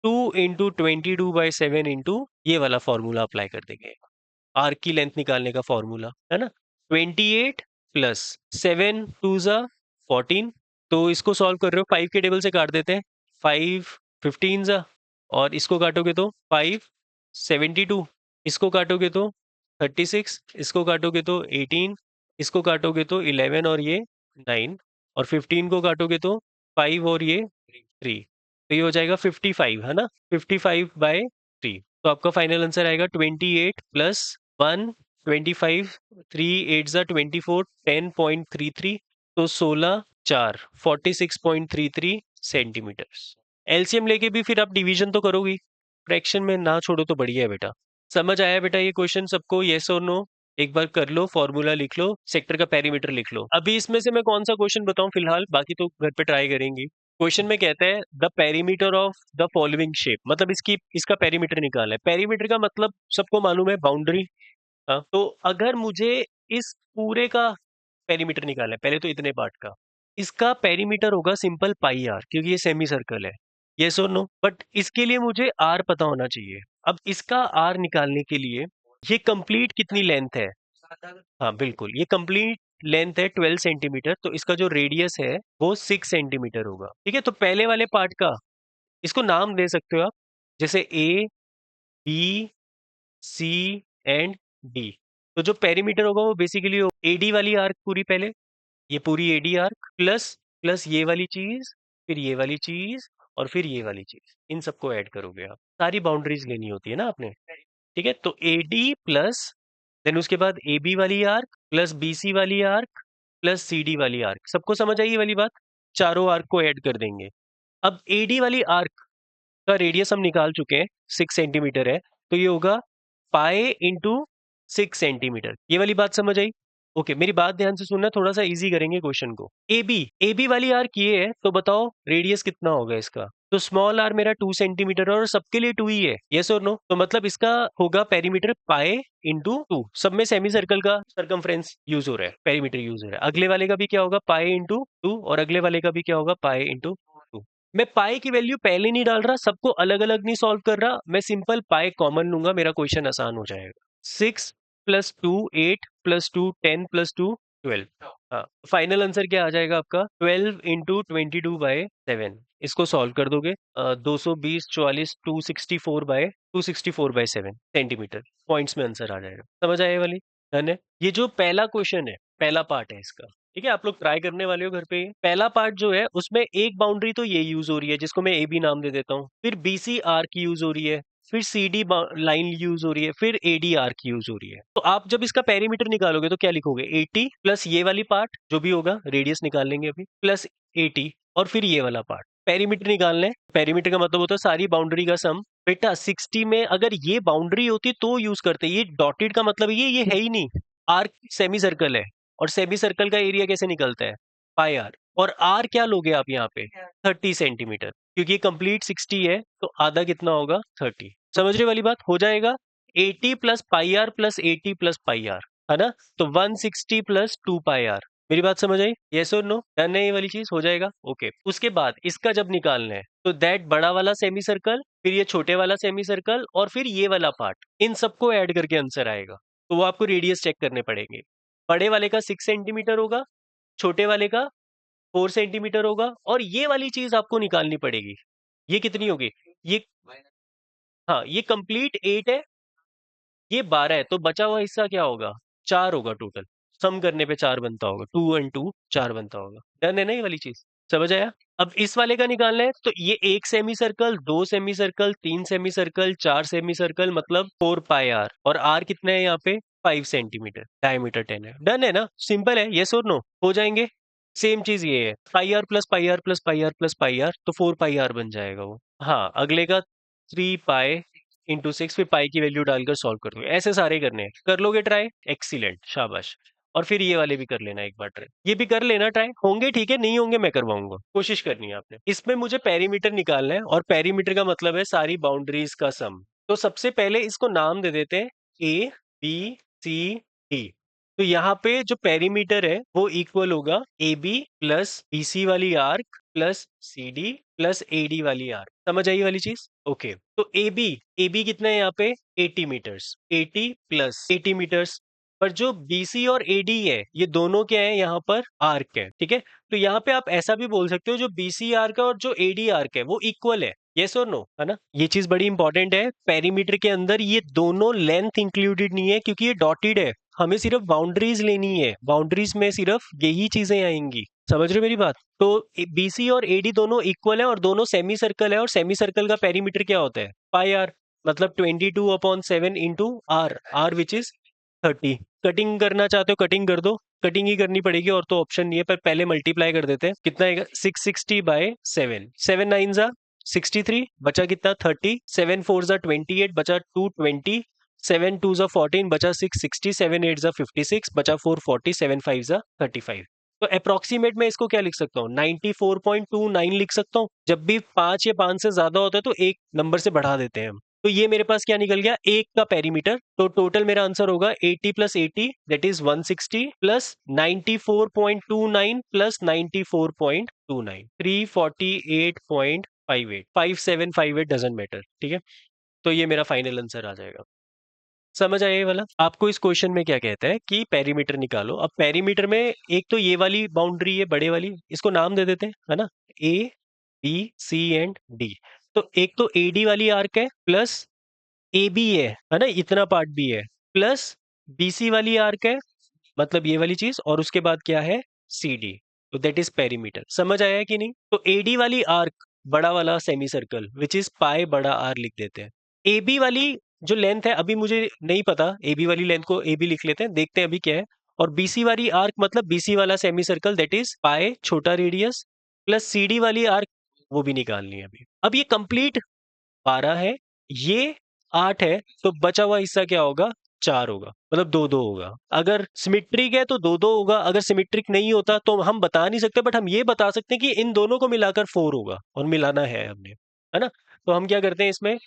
Speaker 1: 2 into 22/7 into ये वाला फॉर्मूला अप्लाई कर देंगे, आर्क की लेंथ निकालने का फॉर्मूला है ना। 28 प्लस 7 2 ज़ा 14। तो इसको सॉल्व कर रहे हो, 5 के टेबल से काट देते हैं, 5 15 ज़ा, और इसको काटोगे तो 5 72, इसको काटोगे तो 36, इसको काटोगे तो 18, इसको काटोगे तो 11 और ये 9, और 15 को काटोगे तो 5 और ये 3। तो ये हो जाएगा 55, है ना, 55/3। तो आपका फाइनल आंसर आएगा 28 प्लस 1 25, 3 8 ज़ा 24, 10.33। तो 16 4 46.33 सेंटीमीटर। एलसीएम लेके भी फिर आप डिवीजन तो करोगी, फ्रैक्शन में ना छोड़ो तो बढ़िया है बेटा। समझ आया बेटा ये क्वेश्चन सबको, येस और नो। एक बार कर लो, फॉर्मूला लिख लो, सेक्टर का पेरीमीटर लिख लो। अभी इसमें से मैं कौन सा क्वेश्चन बताऊं फिलहाल, बाकी तो घर पे ट्राई करेंगे। क्वेश्चन में कहता है the perimeter of the following shape, मतलब इसकी, इसका पेरीमीटर निकालना है। पेरीमीटर का मतलब सबको मालूम है, बाउंड्री। हाँ, तो अगर मुझे इस पूरे का पेरीमीटर निकालना है, पहले तो इतने पार्ट का, इसका पेरीमीटर होगा सिंपल पाई आर, क्योंकि ये सेमी सर्कल है। यस और नो, बट इसके लिए मुझे आर पता होना चाहिए। अब इसका आर निकालने के लिए, ये कंप्लीट कितनी लेंथ है, हाँ बिल्कुल, ये कंप्लीट लेंथ है 12 सेंटीमीटर, तो इसका जो रेडियस है वो 6 सेंटीमीटर होगा। ठीक है, तो पहले वाले पार्ट का, इसको नाम दे सकते हो आप, जैसे A B C and D. तो जो पेरीमीटर होगा वो बेसिकली एडी वाली आर्क पूरी, पहले ये पूरी एडी आर्क प्लस प्लस ये वाली चीज, फिर ये वाली चीज, और फिर ये वाली चीज, इन सबको ऐड करोगे आप। सारी बाउंड्रीज लेनी होती है ना आपने। ठीक है, तो एडी प्लस, देन उसके बाद ए बी वाली आर्क प्लस बी सी वाली आर्क प्लस सी डी वाली आर्क। सबको समझ आई ये वाली बात, चारों आर्क को ऐड कर देंगे। अब एडी वाली आर्क का रेडियस हम निकाल चुके हैं, 6 सेंटीमीटर है, तो ये होगा पाई इंटू 6 सेंटीमीटर। ये वाली बात समझ आई। ओके, मेरी बात ध्यान से सुनना, थोड़ा सा इजी करेंगे क्वेश्चन को। ए बी वाली आर्क ये है, तो बताओ रेडियस कितना होगा इसका। तो स्मॉल आर मेरा 2 सेंटीमीटर और सबके लिए 2 ही है, यस और नो। तो मतलब इसका होगा पेरीमीटर पाई इंटू 2। सब में सेमी सर्कल का सर्कमफ्रेंस यूज हो रहा है, पेरीमीटर यूज हो रहा है। अगले वाले का भी क्या होगा, पाई इंटू 2, और अगले वाले का भी क्या होगा, पाई इंटू 2। मैं पाई की वैल्यू पहले नहीं डाल रहा, सबको अलग अलग नहीं सॉल्व कर रहा, मैं सिंपल पाई कॉमन लूंगा, मेरा क्वेश्चन आसान हो जाएगा। 6 + 2 8 + 2 10 + 2 12। हाँ, फाइनल आंसर क्या आ जाएगा आपका, 12 इंटू 22/7। इसको सॉल्व कर दोगे 220 44 264/7 सेंटीमीटर। पॉइंट्स में आंसर आ जाएगा। समझ आए ये वाली, डन है। ये जो पहला क्वेश्चन है, पहला पार्ट है इसका, ठीक है, आप लोग ट्राई करने वाले हो घर पे। पहला पार्ट जो है उसमें एक बाउंड्री तो ये यूज हो रही है, जिसको मैं ए बी नाम दे देता हूँ, फिर बीसी आर्क यूज हो रही है, फिर सी डी लाइन यूज हो रही है, फिर एडी आर्क यूज हो रही है। तो आप जब इसका पेरीमीटर निकालोगे तो क्या लिखोगे, 80 प्लस ये वाली पार्ट जो भी होगा, रेडियस निकाल लेंगे अभी, प्लस 80, और फिर ये वाला पार्ट। पेरीमीटर निकालना है, पेरीमीटर का मतलब होता है सारी बाउंड्री का सम। बेटा 60 में अगर ये बाउंड्री होती तो यूज करते, ये डॉटेड का मतलब ये है ही नहीं। आर्क सेमी सर्कल है, और सेमी सर्कल का एरिया कैसे निकलता है, पाई आर। और आर क्या लोगे आप यहाँ पे, 30 सेंटीमीटर, क्योंकि ये कंप्लीट 60 है, तो आधा कितना होगा, 30। समझ रहे वाली बात, हो जाएगा 80 + पाई आर + 80 + पाई आर, है ना। तो 160 + 2 पाई आर। मेरी बात समझ आई, यस और नो, डन है ये वाली चीज, हो जाएगा। ओके, उसके बाद इसका जब निकालना है, तो दैट बड़ा वाला सेमी सर्कल, फिर ये छोटे वाला सेमी सर्कल, और फिर ये वाला पार्ट, इन सबको ऐड करके आंसर आएगा। तो वो आपको रेडियस चेक करने पड़ेंगे। बड़े वाले का 6 सेंटीमीटर होगा, छोटे वाले का 4 सेंटीमीटर होगा, और ये वाली चीज आपको निकालनी पड़ेगी। ये कितनी होगी, ये, हाँ ये कंप्लीट 8 है, ये 12 है, तो बचा हुआ हिस्सा क्या होगा, 4 होगा टोटल। सम करने पे 4 बनता होगा, 2 और 2 4 बनता होगा। डन है ना ये वाली चीज, समझ आया। अब इस वाले का निकालना है, तो ये 1 semi circle, 2 semi circle, 3 semi circle, 4 semi circle, मतलब 4 पाई आर, और आर कितना है यहाँ पे, 5 सेंटीमीटर, डायमीटर 10 है। डन है ना, सिंपल है, यस और नो, हो जाएंगे। सेम चीज ये है, pi R plus pi R plus pi R plus pi R, तो 4 पाई आर बन जाएगा वो। हाँ, अगले का 3 पाई इंटू 6, फिर पाई की वैल्यू डालकर सॉल्व कर दो। ऐसे सारे करने हैं, कर लोगे ट्राई, एक्सीलेंट, शाबाश। और फिर ये वाले भी कर लेना एक बार ट्राई, ये भी कर लेना ट्राई, होंगे ठीक है, नहीं होंगे मैं करवाऊंगा, कोशिश करनी है आपने। इसमें मुझे पेरीमीटर निकालना है, और पेरीमीटर का मतलब है सारी बाउंड्रीज का सम। तो सबसे पहले इसको नाम दे देते हैं ए बी सी डी। तो यहाँ पे जो पेरीमीटर है वो इक्वल होगा A B plus B C वाली arc plus C D plus A D वाली आर्क। समझ आई वाली चीज, ओके। तो ए बी कितना है यहाँ पे, 80 मीटर्स, 80 + 80 मीटर्स। पर जो बीसी और एडी है, ये दोनों क्या है, यहाँ पर आर्क है, ठीक है। तो यहाँ पे आप ऐसा भी बोल सकते हो, जो बीसी आर्क है और जो एडी आर्क है वो इक्वल है, यस और नो, है ना। ये चीज बड़ी इंपॉर्टेंट है, पेरीमीटर के अंदर ये दोनों लेंथ इंक्लूडेड नहीं है, क्योंकि ये डॉटेड है। हमें सिर्फ बाउंड्रीज लेनी है, बाउंड्रीज में सिर्फ यही चीजें आएंगी। समझ रहे हो मेरी बात। तो बीसी और एडी दोनों इक्वल है, और दोनों सेमी सर्कल है, और सेमी सर्कल का पेरीमीटर क्या होता है, पाई आर, मतलब 22/7 into r, r which is 30। Cutting करना चाहते हो कटिंग कर दो, कटिंग ही करनी पड़ेगी, और तो ऑप्शन नहीं है, पर पहले मल्टीप्लाई कर देते हैं। कितना आएगा, 660/7, 7 9 जा 63, बचा कितना 30, 7 4 जा 28, बचा 220, 7 2 जा 14, बचा 660, 7 8 जा 56, बचा 440, 7 5 जा 35। तो अप्रोक्सीमेट में इसको क्या लिख सकता हूँ, 94.29 लिख सकता हूँ। जब भी 5 या 5 से ज्यादा होता है तो एक नंबर से बढ़ा देते हैं हम। तो ये मेरे पास क्या निकल गया, एक का पेरीमीटर। तो टोटल मेरा आंसर होगा 80 + 80 that is 160 plus 94.29 plus 94.29, 348.58, 5758 doesn't matter, ठीक है। तो ये मेरा फाइनल आंसर आ जाएगा। समझ आया ये वाला। आपको इस क्वेश्चन में क्या कहता है कि पेरीमीटर निकालो। अब पेरीमीटर में एक तो ये वाली बाउंड्री है, बड़े वाली, इसको नाम दे देते हैं, है ना, A B C and D. तो एक तो ए डी वाली आर्क है, प्लस ए बी है ना, इतना पार्ट भी है, प्लस बी सी वाली आर्क है, मतलब ये वाली चीज, और उसके बाद क्या है, सी डी। तो दैट इज पेरीमीटर। समझ आया कि नहीं। तो ए डी वाली आर्क, बड़ा वाला semi circle which is pi बड़ा आर लिख देते हैं। ए बी वाली जो लेंथ है, अभी मुझे नहीं पता, ए बी वाली लेंथ को ए बी लिख लेते हैं, देखते हैं अभी क्या है। और बीसी वाली आर्क मतलब बीसी वाला सेमी सर्कल दैट इज पाई छोटा रेडियस, प्लस सी डी वाली आर्क, वो भी निकालनी है अभी। अब ये कंप्लीट 12 है, ये 8 है, तो बचा हुआ हिस्सा क्या होगा, 4 होगा, मतलब 2-2 होगा। अगर सिमेट्रिक है तो 2-2 होगा, अगर सिमेट्रिक नहीं होता तो हम बता नहीं सकते, बट हम ये बता सकते हैं कि इन दोनों को मिलाकर 4 होगा और मिलाना है हमने, है ना? तो हम क्या करते हैं इसमें,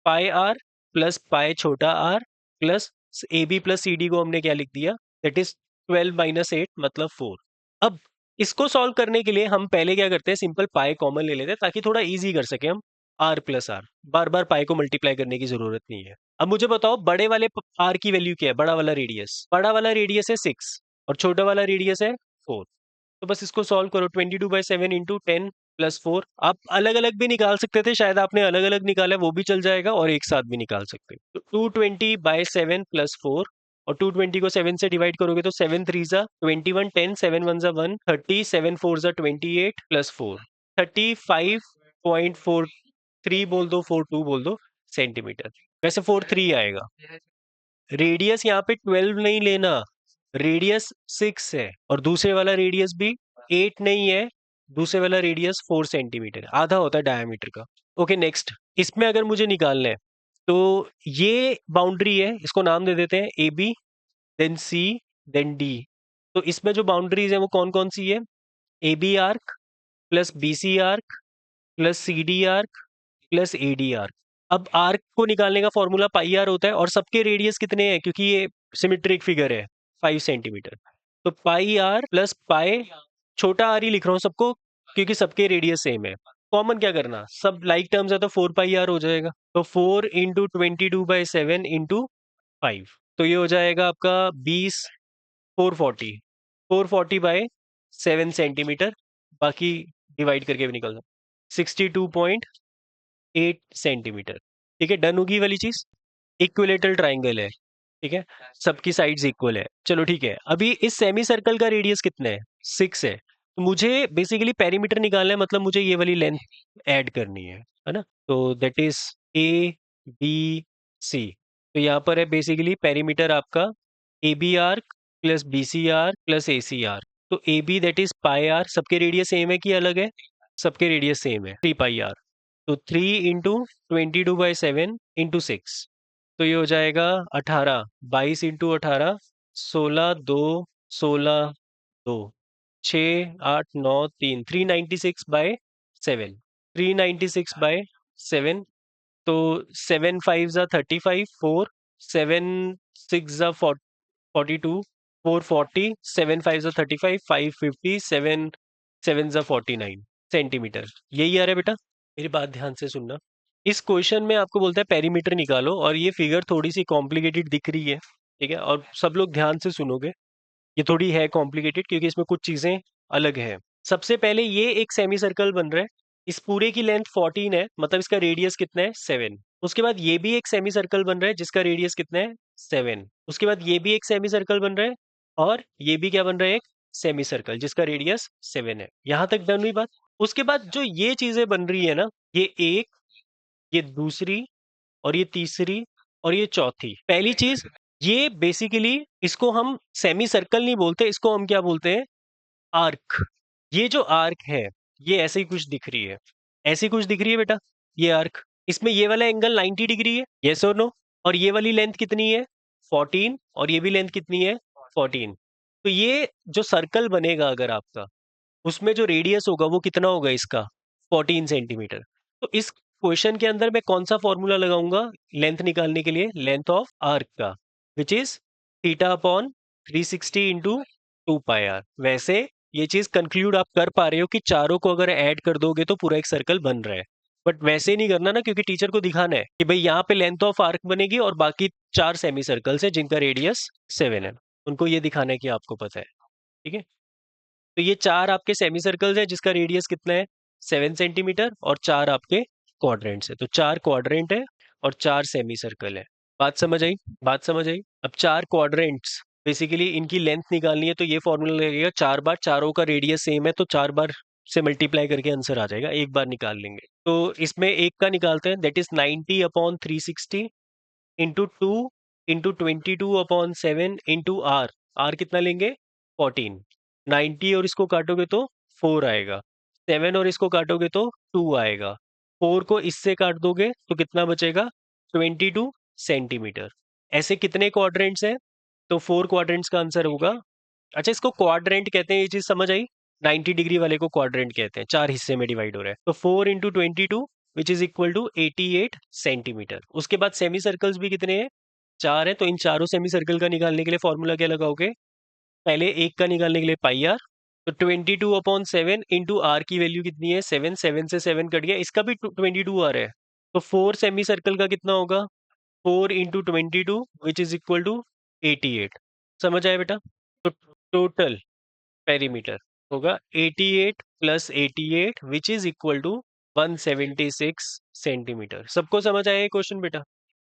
Speaker 1: पाई आर प्लस पाई छोटा r plus A B plus C D को हमने क्या लिख दिया, दैट इज 12 माइनस 8 मतलब 4। अब इसको सॉल्व करने के लिए हम पहले क्या करते हैं, सिंपल पाई कॉमन ले लेते हैं ताकि थोड़ा इजी कर सके हम। आर प्लस आर, बार बार पाई को मल्टीप्लाई करने की जरूरत नहीं है। अब मुझे बताओ बड़े वाले आर की वैल्यू क्या है, बड़ा वाला रेडियस, बड़ा वाला रेडियस है 6 और छोटा वाला रेडियस है 4। तो बस इसको सॉल्व करो, 22/7 इंटू 10 प्लस 4। आप अलग अलग भी निकाल सकते थे, शायद आपने अलग अलग निकाला है, वो भी चल जाएगा, और एक साथ भी निकाल सकते हो। तो 220/7 प्लस 4, और 220 को 7 से डिवाइड करोगे तो 7 3 जा 21, 10 7 1 जा 1 30, 7 4 जा 28 प्लस 4 35.43 बोल दो, 42 बोल दो सेंटीमीटर। वैसे 43 आएगा। रेडियस यहाँ पे 12 नहीं लेना, रेडियस 6 है, और दूसरे वाला रेडियस भी 8 नहीं है, दूसरे वाला रेडियस 4 सेंटीमीटर, आधा होता है डायमीटर का। ओके नेक्स्ट, इसमें अगर मुझे निकालना है तो ये बाउंड्री है, इसको नाम दे देते हैं A B, then C, then D. तो इसमें जो बाउंड्रीज है वो कौन कौन सी है, A B arc plus B C arc plus C D arc plus A D arc. अब आर्क को निकालने का फॉर्मूला पाई आर होता है, और सबके रेडियस कितने हैं, क्योंकि ये सिमेट्रिक फिगर है 5 सेंटीमीटर। तो पाई आर प्लस पाई छोटा आर ही लिख रहा हूँ सबको, क्योंकि सबके रेडियस सेम है। कॉमन क्या करना, सब लाइक टर्म्स है तो 4 पाई आर हो जाएगा। तो 4 इंटू 22/7 इंटू 5, तो ये हो जाएगा आपका 20, 440, 440/7 सेंटीमीटर। बाकी डिवाइड करके भी निकल 62.8 सेंटीमीटर। ठीक है, डन होगी ये वाली चीज। इक्विलेटरल ट्राइंगल है, ठीक है, सबकी साइड्स इक्वल है। चलो ठीक है, अभी इस सेमी सर्कल का रेडियस कितना है, 6 है। तो मुझे बेसिकली पेरीमीटर निकालना है, मतलब मुझे ये वाली लेंथ ऐड करनी है ना? तो that is A B C. तो यहाँ पर है बेसिकली पेरीमीटर आपका A B arc plus B C R plus A C R. तो A B that is pi R, सबके रेडियस सेम है कि अलग है, सबके रेडियस सेम है, 3 पाई आर। तो 3 इंटू 22/7 इंटू 6, तो ये हो जाएगा 18, 22 इंटू 18, 16 2 6 8 9 3, 396/7, 396/7। तो 7 5 जा 35, 4 7 6 जा 42, 440, 7 5 जा 35, 550, 7 7 जा 49 सेंटीमीटर। यही आ रहा है बेटा, मेरी बात ध्यान से सुनना। इस क्वेश्चन में आपको बोलता है पेरीमीटर निकालो, और ये फिगर थोड़ी सी कॉम्प्लिकेटेड दिख रही है, ठीक है, और सब लोग ध्यान से सुनोगे। ये थोड़ी है कॉम्प्लिकेटेड क्योंकि इसमें कुछ चीजें अलग हैं। सबसे पहले ये एक सेमी सर्कल बन रहा है, इस पूरे की लेंथ 14 है, मतलब इसका रेडियस कितना है, 7। उसके बाद ये भी एक सेमी सर्कल बन रहा है जिसका रेडियस कितना है, 7। उसके बाद ये भी एक सेमी सर्कल बन रहा है, और ये भी क्या बन रहा है, एक सेमी सर्कल जिसका रेडियस 7 है। यहां तक डन हुई बात। उसके बाद जो ये चीजें बन रही है ना, ये एक, ये दूसरी, और ये तीसरी, और ये चौथी। पहली चीज, ये बेसिकली इसको हम सेमी सर्कल नहीं बोलते, इसको हम क्या बोलते हैं, आर्क। ये जो आर्क है, ये ऐसे ही कुछ दिख रही है, ऐसी कुछ दिख रही है बेटा, ये आर्क। इसमें ये वाला एंगल 90 डिग्री है, यस और नो? और ये वाली लेंथ कितनी है, 14, और ये भी लेंथ कितनी है, 14। तो ये जो सर्कल बनेगा अगर आपका, उसमें जो रेडियस होगा वो कितना होगा इसका, 14 सेंटीमीटर। तो इस क्वेश्चन के अंदर मैं कौन सा फॉर्मूला लगाऊंगा लेंथ निकालने के लिए, लेंथ ऑफ आर्क का, which is theta upon 360 into 2 pi r. वैसे ये चीज कंक्लूड आप कर पा रहे हो कि चारों को अगर ऐड कर दोगे तो पूरा एक सर्कल बन रहा है, बट वैसे नहीं करना ना, क्योंकि टीचर को दिखाना है कि भाई यहाँ पे लेंथ ऑफ आर्क बनेगी और बाकी 4 सेमी सर्कल्स है जिनका रेडियस 7 है, उनको ये दिखाना है कि आपको पता है। ठीक है, तो ये 4 आपके सेमी सर्कल्स है जिसका रेडियस कितना है, 7 सेंटीमीटर, और 4 आपके क्वाड्रेंट्स है। तो 4 क्वाड्रेंट है और 4 सेमी सर्कल है। बात समझ आई, बात समझ आई। अब 4 क्वाड्रेंट्स, बेसिकली इनकी लेंथ निकालनी है तो ये फॉर्मूला लगेगा, 4 बार, चारों का रेडियस सेम है तो 4 बार से मल्टीप्लाई करके आंसर आ जाएगा, एक बार निकाल लेंगे। तो इसमें एक का निकालते हैं, that is 90/360 into 2 into 22/7 into r. R कितना लेंगे, 14। 90 और इसको काटोगे तो 4 आएगा, 7 और इसको काटोगे तो 2 आएगा, 4 को इससे काट दोगे तो कितना बचेगा, 22 सेंटीमीटर। ऐसे कितने क्वाड्रेंट्स हैं? तो 4 क्वाड्रेंट्स का आंसर होगा। अच्छा, इसको क्वाड्रेंट कहते हैं, ये चीज समझ आई? 90 डिग्री वाले को क्वाड्रेंट कहते हैं, 4 हिस्से में डिवाइड हो रहा है। तो 4 into 22 which is equal to 88 centimetre. उसके बाद सेमी सर्कल्स भी कितने हैं? 4 है। तो इन चारों सेमी सर्कल का निकालने के लिए फॉर्मूला क्या लगाओगे? पहले एक का निकालने के लिए पाई आर। तो 22/7 इंटू आर की वैल्यू कितनी है? 7। 7 से 7 कट गया, इसका भी 22 आ रहा है। तो 4 सेमी सर्कल का कितना होगा? 4 into 22 which is equal to 88। समझ आया बेटा? तो टोटल पेरीमीटर होगा 88 plus 88 which is equal to 176 centimetre. सबको समझ आया ये क्वेश्चन बेटा?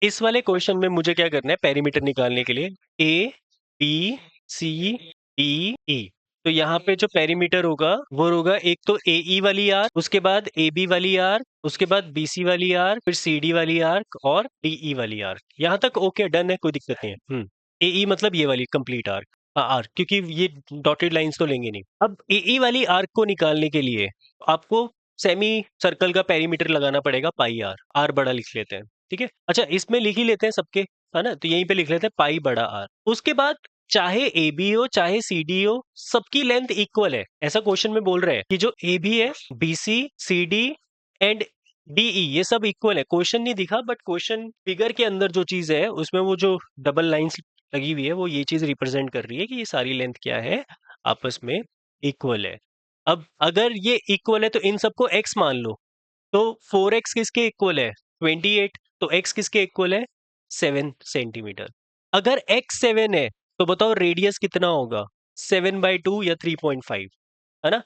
Speaker 1: इस वाले क्वेश्चन में मुझे क्या करना है पेरीमीटर निकालने के लिए? A B C D E. तो यहाँ पे जो पेरीमीटर होगा वो होगा एक तो ए ई वाली आर, उसके बाद ए बी वाली आर, उसके बाद बी सी वाली आर, फिर सी डी वाली आर्क और डी ई वाली आर्क। यहाँ तक ओके, डन है, कोई दिक्कत नहीं है। ए ई मतलब ये वाली कंप्लीट आर्क। आर्क, क्योंकि ये डॉटेड लाइंस तो लेंगे नहीं। अब ए ई वाली आर्क को निकालने के लिए आपको सेमी सर्कल का पेरीमीटर लगाना पड़ेगा पाई आर। आर बड़ा लिख लेते हैं, ठीक है? अच्छा, इसमें लिख ही लेते हैं सबके, है ना? तो यहीं पे लिख लेते हैं पाई बड़ा आर। उसके बाद चाहे ए बी हो चाहे सी डी हो, सबकी लेंथ इक्वल है, ऐसा क्वेश्चन में बोल रहे हैं कि जो ए बी है, B C, C D and D E ये सब इक्वल है। क्वेश्चन नहीं दिखा, बट क्वेश्चन फिगर के अंदर जो चीज है उसमें वो जो डबल लाइंस लगी हुई है वो ये चीज रिप्रेजेंट कर रही है कि ये सारी लेंथ क्या है, आपस में इक्वल है। अब अगर ये इक्वल है तो इन सबको x मान लो। तो 4x किसके इक्वल है? 28। तो x किसके इक्वल है? 7 सेंटीमीटर। अगर x 7 है तो बताओ रेडियस कितना होगा? 7/2 या 3.5, है ना?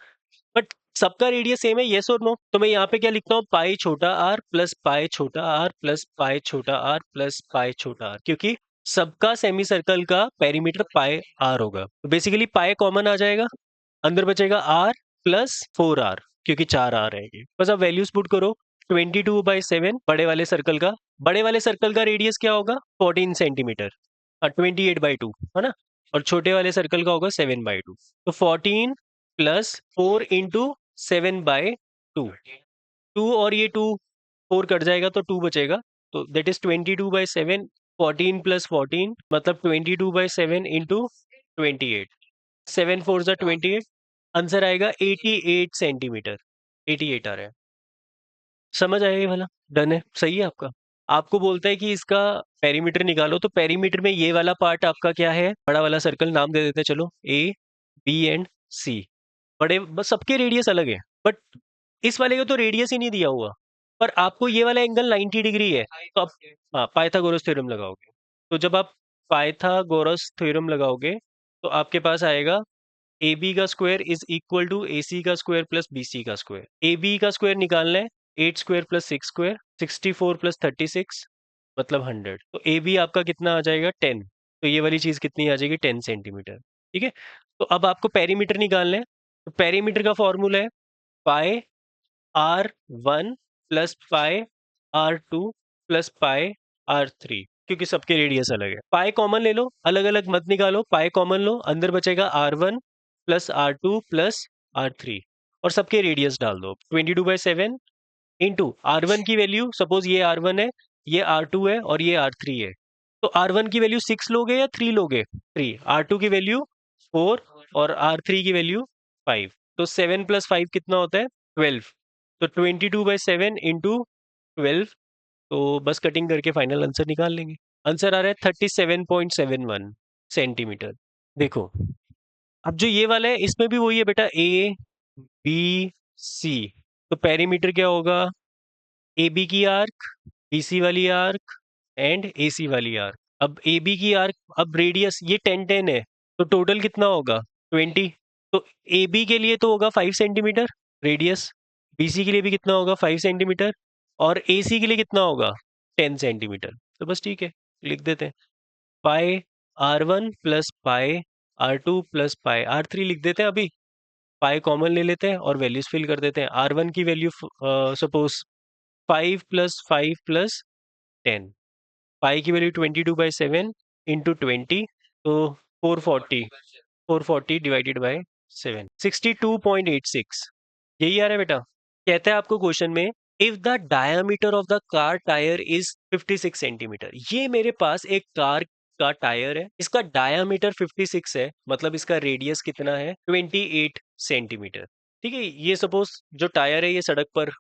Speaker 1: बट सबका रेडियस सेम है, येस और नो? तो मैं यहाँ पे क्या लिखता हूँ? पाई छोटा आर प्लस पाई छोटा आर प्लस पाई छोटा आर प्लस पाई छोटा आर, क्योंकि सबका सेमी सर्कल का पेरीमीटर पाई आर होगा। तो बेसिकली पाई कॉमन आ जाएगा, अंदर बचेगा आर प्लस 4r, क्योंकि 4r रहेगी। बस अब वैल्यूज पुट करो। 22/7 बड़े वाले सर्कल का रेडियस क्या होगा? 14 सेंटीमीटर। 28/2, है ना? और छोटे वाले सर्कल का होगा 7/2। तो 14 प्लस 4 इंटू 7/2। 2 और ये 2, 4 कट जाएगा तो 2 बचेगा। तो दैट इज 22/7। 14 प्लस 14 मतलब 22/7 इंटू 28। 7 4 जा 28। आंसर आएगा 88 सेंटीमीटर। 88 आ रहा है। समझ आया ये वाला? डन है, सही है आपका। आपको बोलता है कि इसका पेरीमीटर निकालो, तो पेरीमीटर में ये वाला पार्ट आपका क्या है? बड़ा वाला सर्कल, नाम दे देते हैं चलो, ए बी एंड सी। बड़े बस सबके रेडियस अलग है, बट इस वाले का तो रेडियस ही नहीं दिया हुआ। पर आपको ये वाला एंगल 90 डिग्री है, तो आप हाँ पाइथागोरस थ्योरम लगाओगे। तो जब आप पाइथागोरस थ्योरम लगाओगे तो आपके पास आएगा ए बी का स्क्वायर इज इक्वल टू ए सी का स्क्वायर प्लस बी सी का स्क्वायर। ए बी का स्क्वायर निकालना है, 8 स्क्वायर प्लस 6 स्क्वायर, 64 प्लस 36 मतलब 100। तो ए बी आपका कितना आ जाएगा? 10। तो ये वाली चीज कितनी आ जाएगी? 10 सेंटीमीटर। ठीक है? तो अब आपको पेरीमीटर निकालना है। तो पेरीमीटर का फॉर्मूला है पाई R1 plus pi R2 plus pi R3, क्योंकि सबके रेडियस अलग है। पाई कॉमन ले लो, अलग अलग मत निकालो, पाई कॉमन लो, अंदर बचेगा R1 plus R2 plus R3 और सबके रेडियस डाल दो। 22/7 इंटू R1 की वैल्यू, सपोज ये R1 है, ये R2 है और ये R3 है। तो R1 की वैल्यू 6 लोगे या 3 लोगे? 3। R2 की वैल्यू 4 और R3 की वैल्यू 5। तो 7 प्लस 5 कितना होता है? 12। तो 22/7 इंटू 12। तो बस कटिंग करके फाइनल आंसर निकाल लेंगे। आंसर आ रहा है 37.71 सेंटीमीटर। देखो, अब जो ये वाला है इसमें भी वही है बेटा, ए बी सी। तो पेरीमीटर क्या होगा? ए बी की आर्क, बी सी वाली आर्क एंड ए सी वाली आर्क। अब ए बी की आर्क, अब रेडियस ये 10 है, तो टोटल कितना होगा? 20। तो ए बी के लिए तो होगा 5 सेंटीमीटर रेडियस, बी सी के लिए भी कितना होगा? 5 सेंटीमीटर, और ए सी के लिए कितना होगा? 10 सेंटीमीटर। तो बस ठीक है, लिख देते हैं पाई R1 plus pi R2 plus pi R3 लिख देते हैं। अभी पाई कॉमन ले लेते हैं और वैल्यूज फिल कर देते हैं। R1 की वैल्यू सपोज 5 प्लस 5 प्लस 10। पाई की वैल्यू 22/7 इंटू 20, तो 440। 440 डिवाइडेड बाय 7, 62.86। यही आ रहा है बेटा। कहता है आपको क्वेश्चन में if the diameter of the car tyre is 56 centimetre. ये मेरे पास एक कार का टायर है, इसका डायमीटर 56 है, मतलब इसका रेडियस कितना है 28 सेंटीमीटर। ठीक है, ये सपोज जो टायर है ये सड़क पर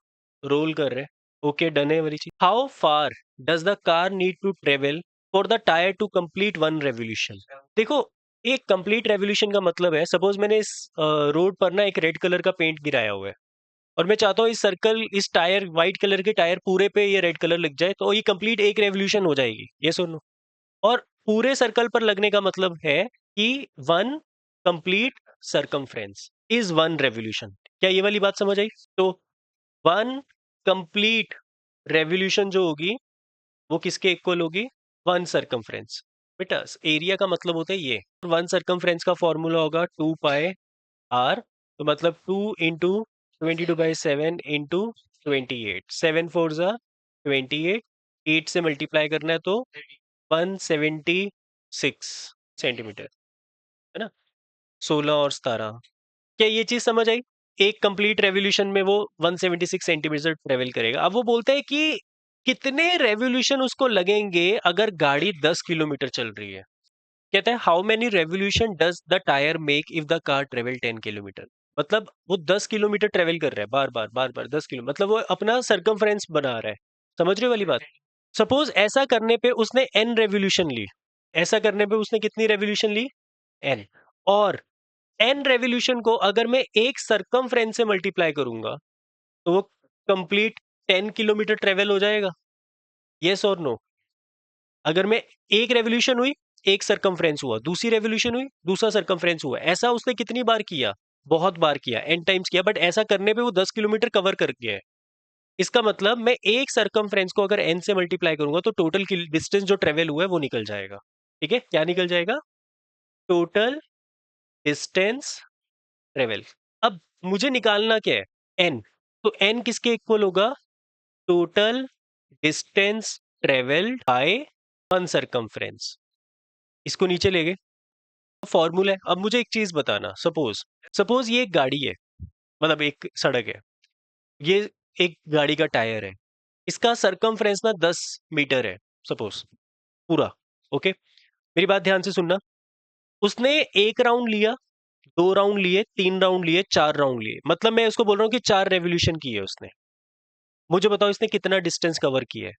Speaker 1: रोल कर रहे हैं। ओके, डन है वाली चीज। How far does the car need to travel for the tyre to complete one revolution. देखो, एक कंप्लीट रेवोल्यूशन का मतलब है, सपोज मैंने इस रोड पर ना एक रेड कलर का पेंट गिराया हुआ है और मैं चाहता हूँ इस सर्कल, इस टायर, व्हाइट कलर के टायर पूरे पे ये रेड कलर लग जाए, तो ये कंप्लीट एक रेवोल्यूशन हो जाएगी। ये सुनो, और पूरे सर्कल पर लगने का मतलब है कि one complete circumference is one revolution. क्या ये वाली बात समझ आई? तो वन कंप्लीट रेवोल्यूशन जो होगी वो किसके इक्वल होगी? One circumference. बेटा, एरिया का मतलब होता है ये, वन सरकमफ्रेंस का फॉर्मूला होगा 2 पाई आर, तो मतलब 2 into 22/7 इंटू 28, 7 4 ज़ा 28, 8 से मल्टीप्लाई करना है तो 176 सेंटीमीटर, है ना? 16 और 17। क्या ये चीज समझ आई? एक कंप्लीट रेवोल्यूशन में वो 176 सेंटीमीटर ट्रेवल करेगा। अब वो बोलता है कि कितने रेवोल्यूशन उसको लगेंगे अगर गाड़ी 10 किलोमीटर चल रही है। कहता है how many revolution does the tyre make if the car travel 10 kilometre. मतलब वो 10 किलोमीटर ट्रेवल कर रहा है, बार बार बार बार 10 किलो, मतलब वो अपना सरकमफ्रेंस बना रहा है। समझ रहे हो वाली बात? सपोज ऐसा करने पे उसने एन रेवोल्यूशन ली, ऐसा करने पे उसने कितनी रेवोल्यूशन ली? एन। और एन रेवोल्यूशन को अगर मैं एक सरकमफ्रेंस से मल्टीप्लाई करूंगा तो वो कंप्लीट 10 किलोमीटर ट्रेवल हो जाएगा। यस और नो? अगर मैं, एक रेवोल्यूशन हुई, एक सरकमफ्रेंस हुआ, दूसरी रेवोल्यूशन हुई, दूसरा सरकमफ्रेंस हुआ, ऐसा उसने कितनी बार किया? बहुत बार किया, एन टाइम्स किया, बट ऐसा करने पे वो 10 किलोमीटर कवर कर गया है। इसका मतलब मैं एक सरकमफ्रेंस को अगर एन से मल्टीप्लाई करूंगा तो टोटल डिस्टेंस जो ट्रेवल हुआ है वो निकल जाएगा। ठीक है, क्या निकल जाएगा? Total distance travel. अब मुझे निकालना क्या है? एन। तो एन किसके इक्वल होगा? Total distance travelled by one circumference. इसको नीचे ले गए, फॉर्मूला है। अब मुझे एक चीज बताना, सपोज सपोज ये एक गाड़ी है, मतलब एक सड़क है, ये एक गाड़ी का टायर है, इसका सरकमफ्रेंस ना 10 मीटर है सपोज, पूरा। ओके, मेरी बात ध्यान से सुनना। उसने एक राउंड लिया, 2 राउंड लिए, 3 राउंड लिए, 4 राउंड लिए, मतलब मैं उसको बोल रहा हूँ कि 4 रेवोल्यूशन की है उसने। मुझे बताओ इसने कितना डिस्टेंस कवर किया है?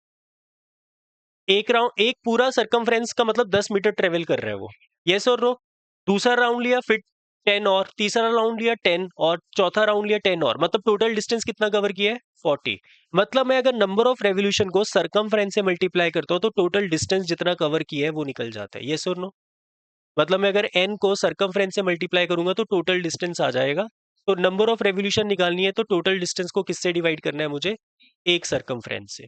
Speaker 1: एक राउंड, एक पूरा सरकमफ्रेंस का मतलब 10 मीटर ट्रेवल कर रहा है वो। यस और नो? दूसरा राउंड लिया, फिर 10, और तीसरा राउंड लिया 10, और चौथा राउंड लिया 10, और मतलब टोटल डिस्टेंस कितना कवर किया है? 40। मतलब मैं अगर नंबर ऑफ रेवोल्यूशन को सरकमफ्रेंस से मल्टीप्लाई करता हूँ तो टोटल डिस्टेंस जितना कवर किया है वो निकल जाता है। यस और नो? मतलब मैं अगर n को सरकमफ्रेंस से मल्टीप्लाई करूंगा तो टोटल डिस्टेंस आ जाएगा। तो नंबर ऑफ रेवोल्यूशन निकालनी है तो टोटल डिस्टेंस को किससे डिवाइड करना है मुझे? एक सरकमफ्रेंस से।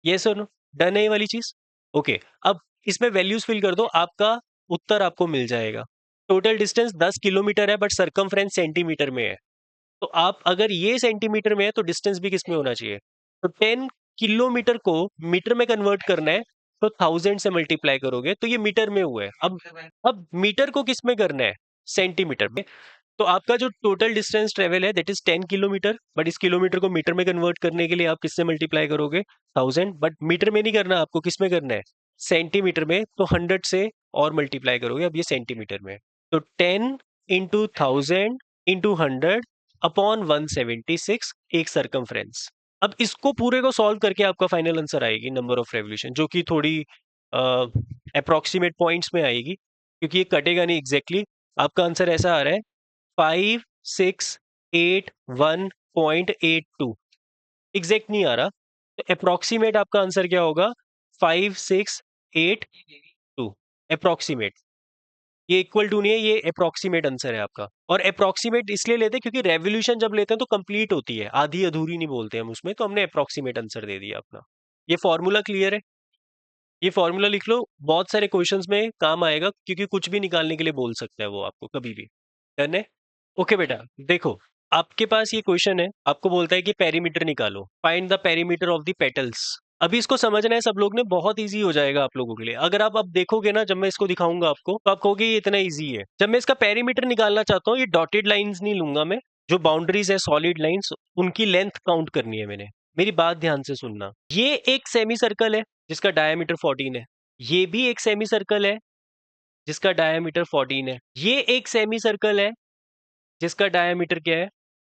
Speaker 1: यस और नो? डन है ये वाली चीज? ओके, अब इसमें वैल्यूज फिल कर दो, आपका उत्तर आपको मिल जाएगा। टोटल डिस्टेंस 10 किलोमीटर है बट सरकमफ्रेंस सेंटीमीटर में है। तो आप अगर ये सेंटीमीटर में है तो डिस्टेंस भी किस में होना चाहिए? तो 10 किलोमीटर को मीटर में कन्वर्ट करना है, तो 1000 से मल्टीप्लाई करोगे तो ये मीटर में हुआ है। अब मीटर को किस में करना है? सेंटीमीटर में। तो आपका जो टोटल डिस्टेंस ट्रेवल है दैट इज 10 किलोमीटर, बट इस किलोमीटर को मीटर में कन्वर्ट करने के लिए आप किससे मल्टीप्लाई करोगे? 1000। बट मीटर में नहीं करना, आपको किस में करना है? सेंटीमीटर में। तो 100 से और मल्टीप्लाई करोगे, अब ये सेंटीमीटर में। तो 10 into 1000 into 100 अपॉन 176 एक सरकमफ्रेंस। अब इसको पूरे को सॉल्व करके आपका फाइनल आंसर आएगी नंबर ऑफ रेवोल्यूशन, जो कि थोड़ी अप्रोक्सीमेट पॉइंट्स में आएगी क्योंकि ये कटेगा नहीं एग्जैक्टली। आपका आंसर ऐसा आ रहा है 5681.82। एग्जैक्ट नहीं आ रहा, तो अप्रोक्सीमेट आपका आंसर क्या होगा? 5682 अप्रोक्सीमेट। ये इक्वल टू नहीं है, ये अप्रोक्सीमेट आंसर है आपका। और अप्रोक्सीमेट इसलिए लेते हैं क्योंकि रेवोल्यूशन जब लेते हैं तो कंप्लीट होती है, आधी अधूरी नहीं बोलते हम उसमें, तो हमने अप्रोक्सीमेट आंसर दे दिया अपना। ये फॉर्मूला क्लियर है? ये फॉर्मूला लिख लो, बहुत सारे क्वेश्चंस में काम आएगा क्योंकि कुछ भी निकालने के लिए बोल सकता है वो आपको कभी भी। डन है? ओके बेटा, देखो, आपके पास ये क्वेश्चन है, आपको बोलता है कि पेरीमीटर निकालो, find the perimeter of the petals. अभी इसको समझना है सब लोग ने, बहुत इजी हो जाएगा आप लोगों के लिए। अगर आप अब देखोगे ना, जब मैं इसको दिखाऊंगा आपको तो आप कहोगे ये इतना इजी है। जब मैं इसका पेरीमीटर निकालना चाहता हूँ, ये डॉटेड लाइंस नहीं लूंगा मैं, जो बाउंड्रीज है सॉलिड लाइंस, उनकी लेंथ काउंट करनी है मैंने। मेरी बात ध्यान से सुनना। ये एक सेमी सर्कल है जिसका डायमीटर 14 है, ये भी एक सेमी सर्कल है जिसका डायमीटर 14 है, ये एक सेमी सर्कल है जिसका डायमीटर क्या है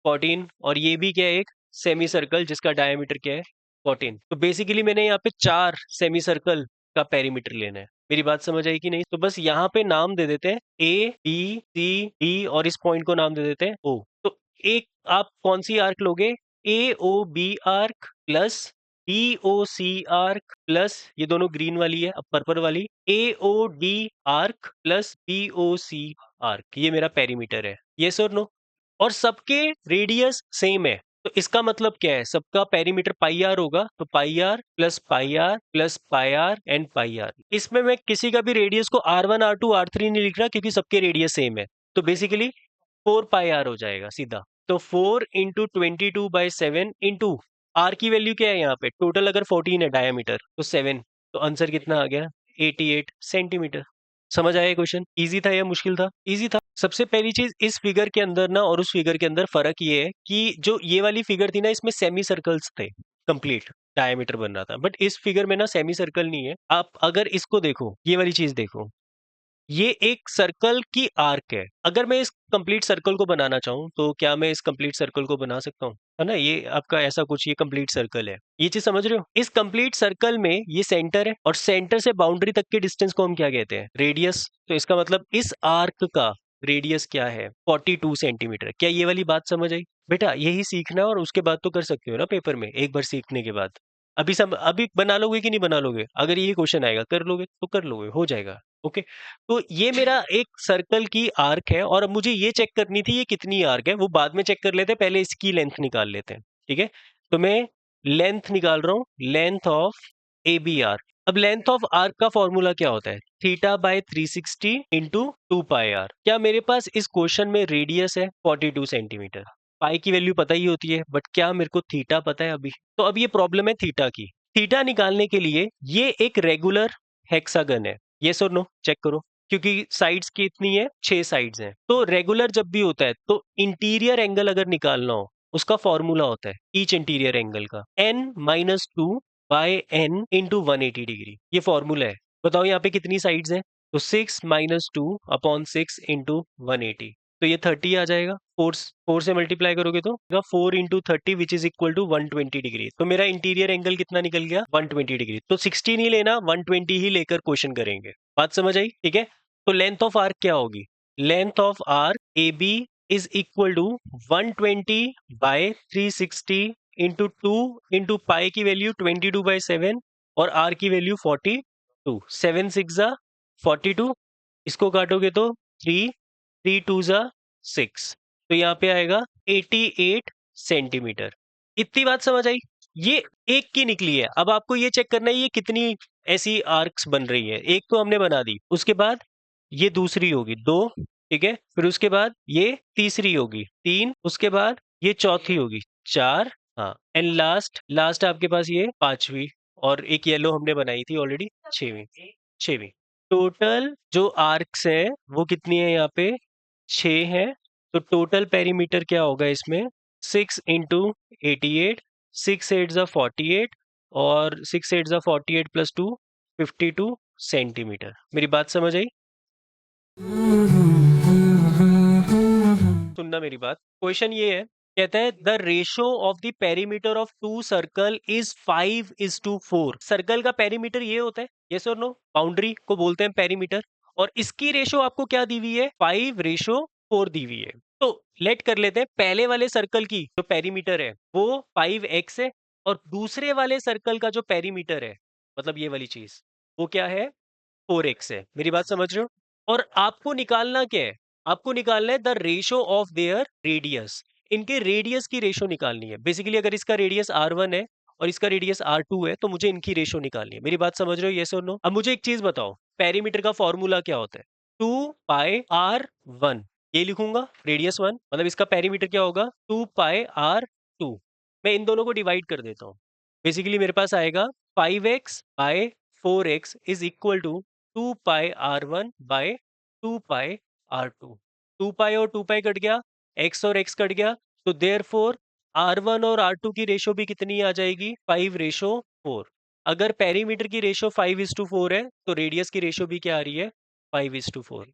Speaker 1: 14, और ये भी क्या है एक सेमी सर्कल जिसका डायमीटर क्या है 14। तो बेसिकली मैंने यहाँ पे 4 सेमी सर्कल का पेरीमीटर लेना है। मेरी बात समझ आई कि नहीं? तो बस यहाँ पे नाम दे देते हैं ए बी सी डी, और इस पॉइंट को नाम दे देते हैं ओ। तो एक आप कौन सी आर्क लोगे? A O B arc plus B O C arc plus ये दोनों ग्रीन वाली है, अब पर्पल वाली A O D arc plus B O C arc. ये मेरा पेरीमीटर है, यस और नो? और सबके रेडियस सेम है, तो इसका मतलब क्या है? सबका पेरीमीटर पाई आर होगा, तो pi R plus pi R plus pi R and pi R. इसमें मैं किसी का भी रेडियस को R1 R2 R3 नहीं लिख रहा क्योंकि सबके रेडियस सेम है, तो बेसिकली 4 पाई आर हो जाएगा सीधा। तो 4 इंटू 22/7 इंटू आर की वैल्यू क्या है यहाँ पे? टोटल अगर 14 है डायमीटर तो 7, तो आंसर कितना आ गया? 88 सेंटीमीटर। समझ आया क्वेश्चन? इजी था या मुश्किल था? इजी था। सबसे पहली चीज, इस फिगर के अंदर ना और उस फिगर के अंदर फर्क ये है कि जो ये वाली फिगर थी ना, इसमें सेमी सर्कल्स थे, कंप्लीट डायमीटर बन रहा था, बट इस फिगर में ना सेमी सर्कल नहीं है। आप अगर इसको देखो, ये वाली चीज देखो, ये एक सर्कल की आर्क है। अगर मैं इस कंप्लीट सर्कल को बनाना चाहूँ तो क्या मैं इस कंप्लीट सर्कल को बना सकता हूँ? है ना, ये आपका ऐसा कुछ, ये कंप्लीट सर्कल है। ये चीज समझ रहे हो? इस कंप्लीट सर्कल में ये सेंटर है, और सेंटर से बाउंड्री तक के डिस्टेंस को हम क्या कहते हैं? रेडियस। तो इसका मतलब इस आर्क का रेडियस क्या है? 42 सेंटीमीटर। क्या ये वाली बात समझ आई? बेटा यही सीखना है, और उसके बाद तो कर सकते हो ना पेपर में, एक बार सीखने के बाद। अभी बना लोगे कि नहीं बना लोगे? अगर ये क्वेश्चन आएगा कर लोगे तो कर लोगे, हो जाएगा। ओके, तो ये मेरा एक सर्कल की आर्क है, और अब मुझे ये चेक करनी थी ये कितनी आर्क है, वो बाद में चेक कर लेते हैं, पहले इसकी लेंथ निकाल लेते हैं। ठीक है, तो मैं लेंथ निकाल रहा हूँ, length of A B arc. अब लेंथ ऑफ आर्क का फॉर्मूला क्या होता है? θ/360 इंटू 2πr। क्या मेरे पास इस क्वेश्चन में रेडियस है 42 सेंटीमीटर? पाई की वैल्यू पता ही होती है, बट क्या मेरे को थीटा पता है अभी? तो अब ये प्रॉब्लम है थीटा की। थीटा निकालने के लिए ये एक रेगुलर हेक्सागन है, यस और नो? चेक करो, क्योंकि साइड्स कितनी है? 6 साइड्स हैं। तो रेगुलर जब भी होता है तो इंटीरियर एंगल अगर निकालना हो, उसका फॉर्मूला होता है ईच इंटीरियर एंगल का n-2/n × 180 डिग्री। ये फॉर्मूला है। बताओ यहाँ पे कितनी साइड्स हैं? तो 6-2/6 इंटू 180, तो ये 30 आ जाएगा। 4 से मल्टीप्लाई करोगे तो 4 into 30 which is equal to 120 degree. तो मेरा इंटीरियर एंगल कितना निकल गया? 120 डिग्री। तो 60 नहीं लेना, 120 ही लेकर क्वेश्चन करेंगे। बात समझ आई? ठीक है, तो लेंथ ऑफ आर्क क्या होगी? Length of arc A B is equal to 120/360 into 2 into pi की वैल्यू 22/7 और आर की वैल्यू 42। 7 6 42, इसको काटोगे तो 3, 3 2 6, तो यहाँ पे आएगा 88 सेंटीमीटर। इतनी बात समझ आई? ये एक की निकली है। अब आपको ये चेक करना है ये कितनी ऐसी आर्क्स बन रही है। एक तो हमने बना दी, उसके बाद ये दूसरी होगी 2, ठीक है, फिर उसके बाद ये तीसरी होगी 3, उसके बाद ये चौथी होगी 4, हाँ, एंड लास्ट लास्ट आपके पास ये 5वीं, और एक येलो हमने बनाई थी ऑलरेडी 6वीं। टोटल जो आर्क्स है वो कितनी है यहाँ पे? 6 है। तो टोटल पेरीमीटर क्या होगा इसमें? 6 इंटू 88, 6 8 48, और 6 8 48 प्लस 2 52 सेंटीमीटर। मेरी बात समझ आई? सुनना मेरी बात। क्वेश्चन ये है, कहता है the ratio of the perimeter of two circle is 5:4। Circle का पेरीमीटर ये होता है, यस और नो? बाउंड्री को बोलते हैं पेरीमीटर, और इसकी रेशो आपको क्या दी हुई है? 5:4 दी हुई है। तो लेट कर लेते हैं, पहले वाले सर्कल की जो पेरीमीटर है वो 5x है, और दूसरे वाले सर्कल का जो पेरीमीटर है, मतलब ये वाली चीज, वो क्या है? 4x है। मेरी बात समझ रहे हो? और आपको निकालना क्या है? आपको निकालना है the ratio of their radius. इनके रेडियस की रेशो निकालनी है। बेसिकली अगर इसका रेडियस R1 है और इसका रेडियस R2 है, तो मुझे इनकी रेशो निकालनी है। मेरी बात समझ रहे हो? यस और नो? अब मुझे एक चीज बताओ, पेरीमीटर का फॉर्मूला क्या होता है? 2πr1, ये लिखूंगा रेडियस 1, मतलब इसका पेरीमीटर क्या होगा? 2πr2। मैं इन दोनों को डिवाइड कर देता हूँ। बेसिकली मेरे पास आएगा 5x/4x is equal to 2πr1/2πr2। 2 पाई और 2 पाई कट गया, x और x कट गया, तो देयरफॉर R1 और R2 की रेशो भी कितनी आ जाएगी? 5:4। अगर पेरीमीटर की रेशो 5:4 है तो रेडियस की रेशो भी क्या आ रही है? 5:4।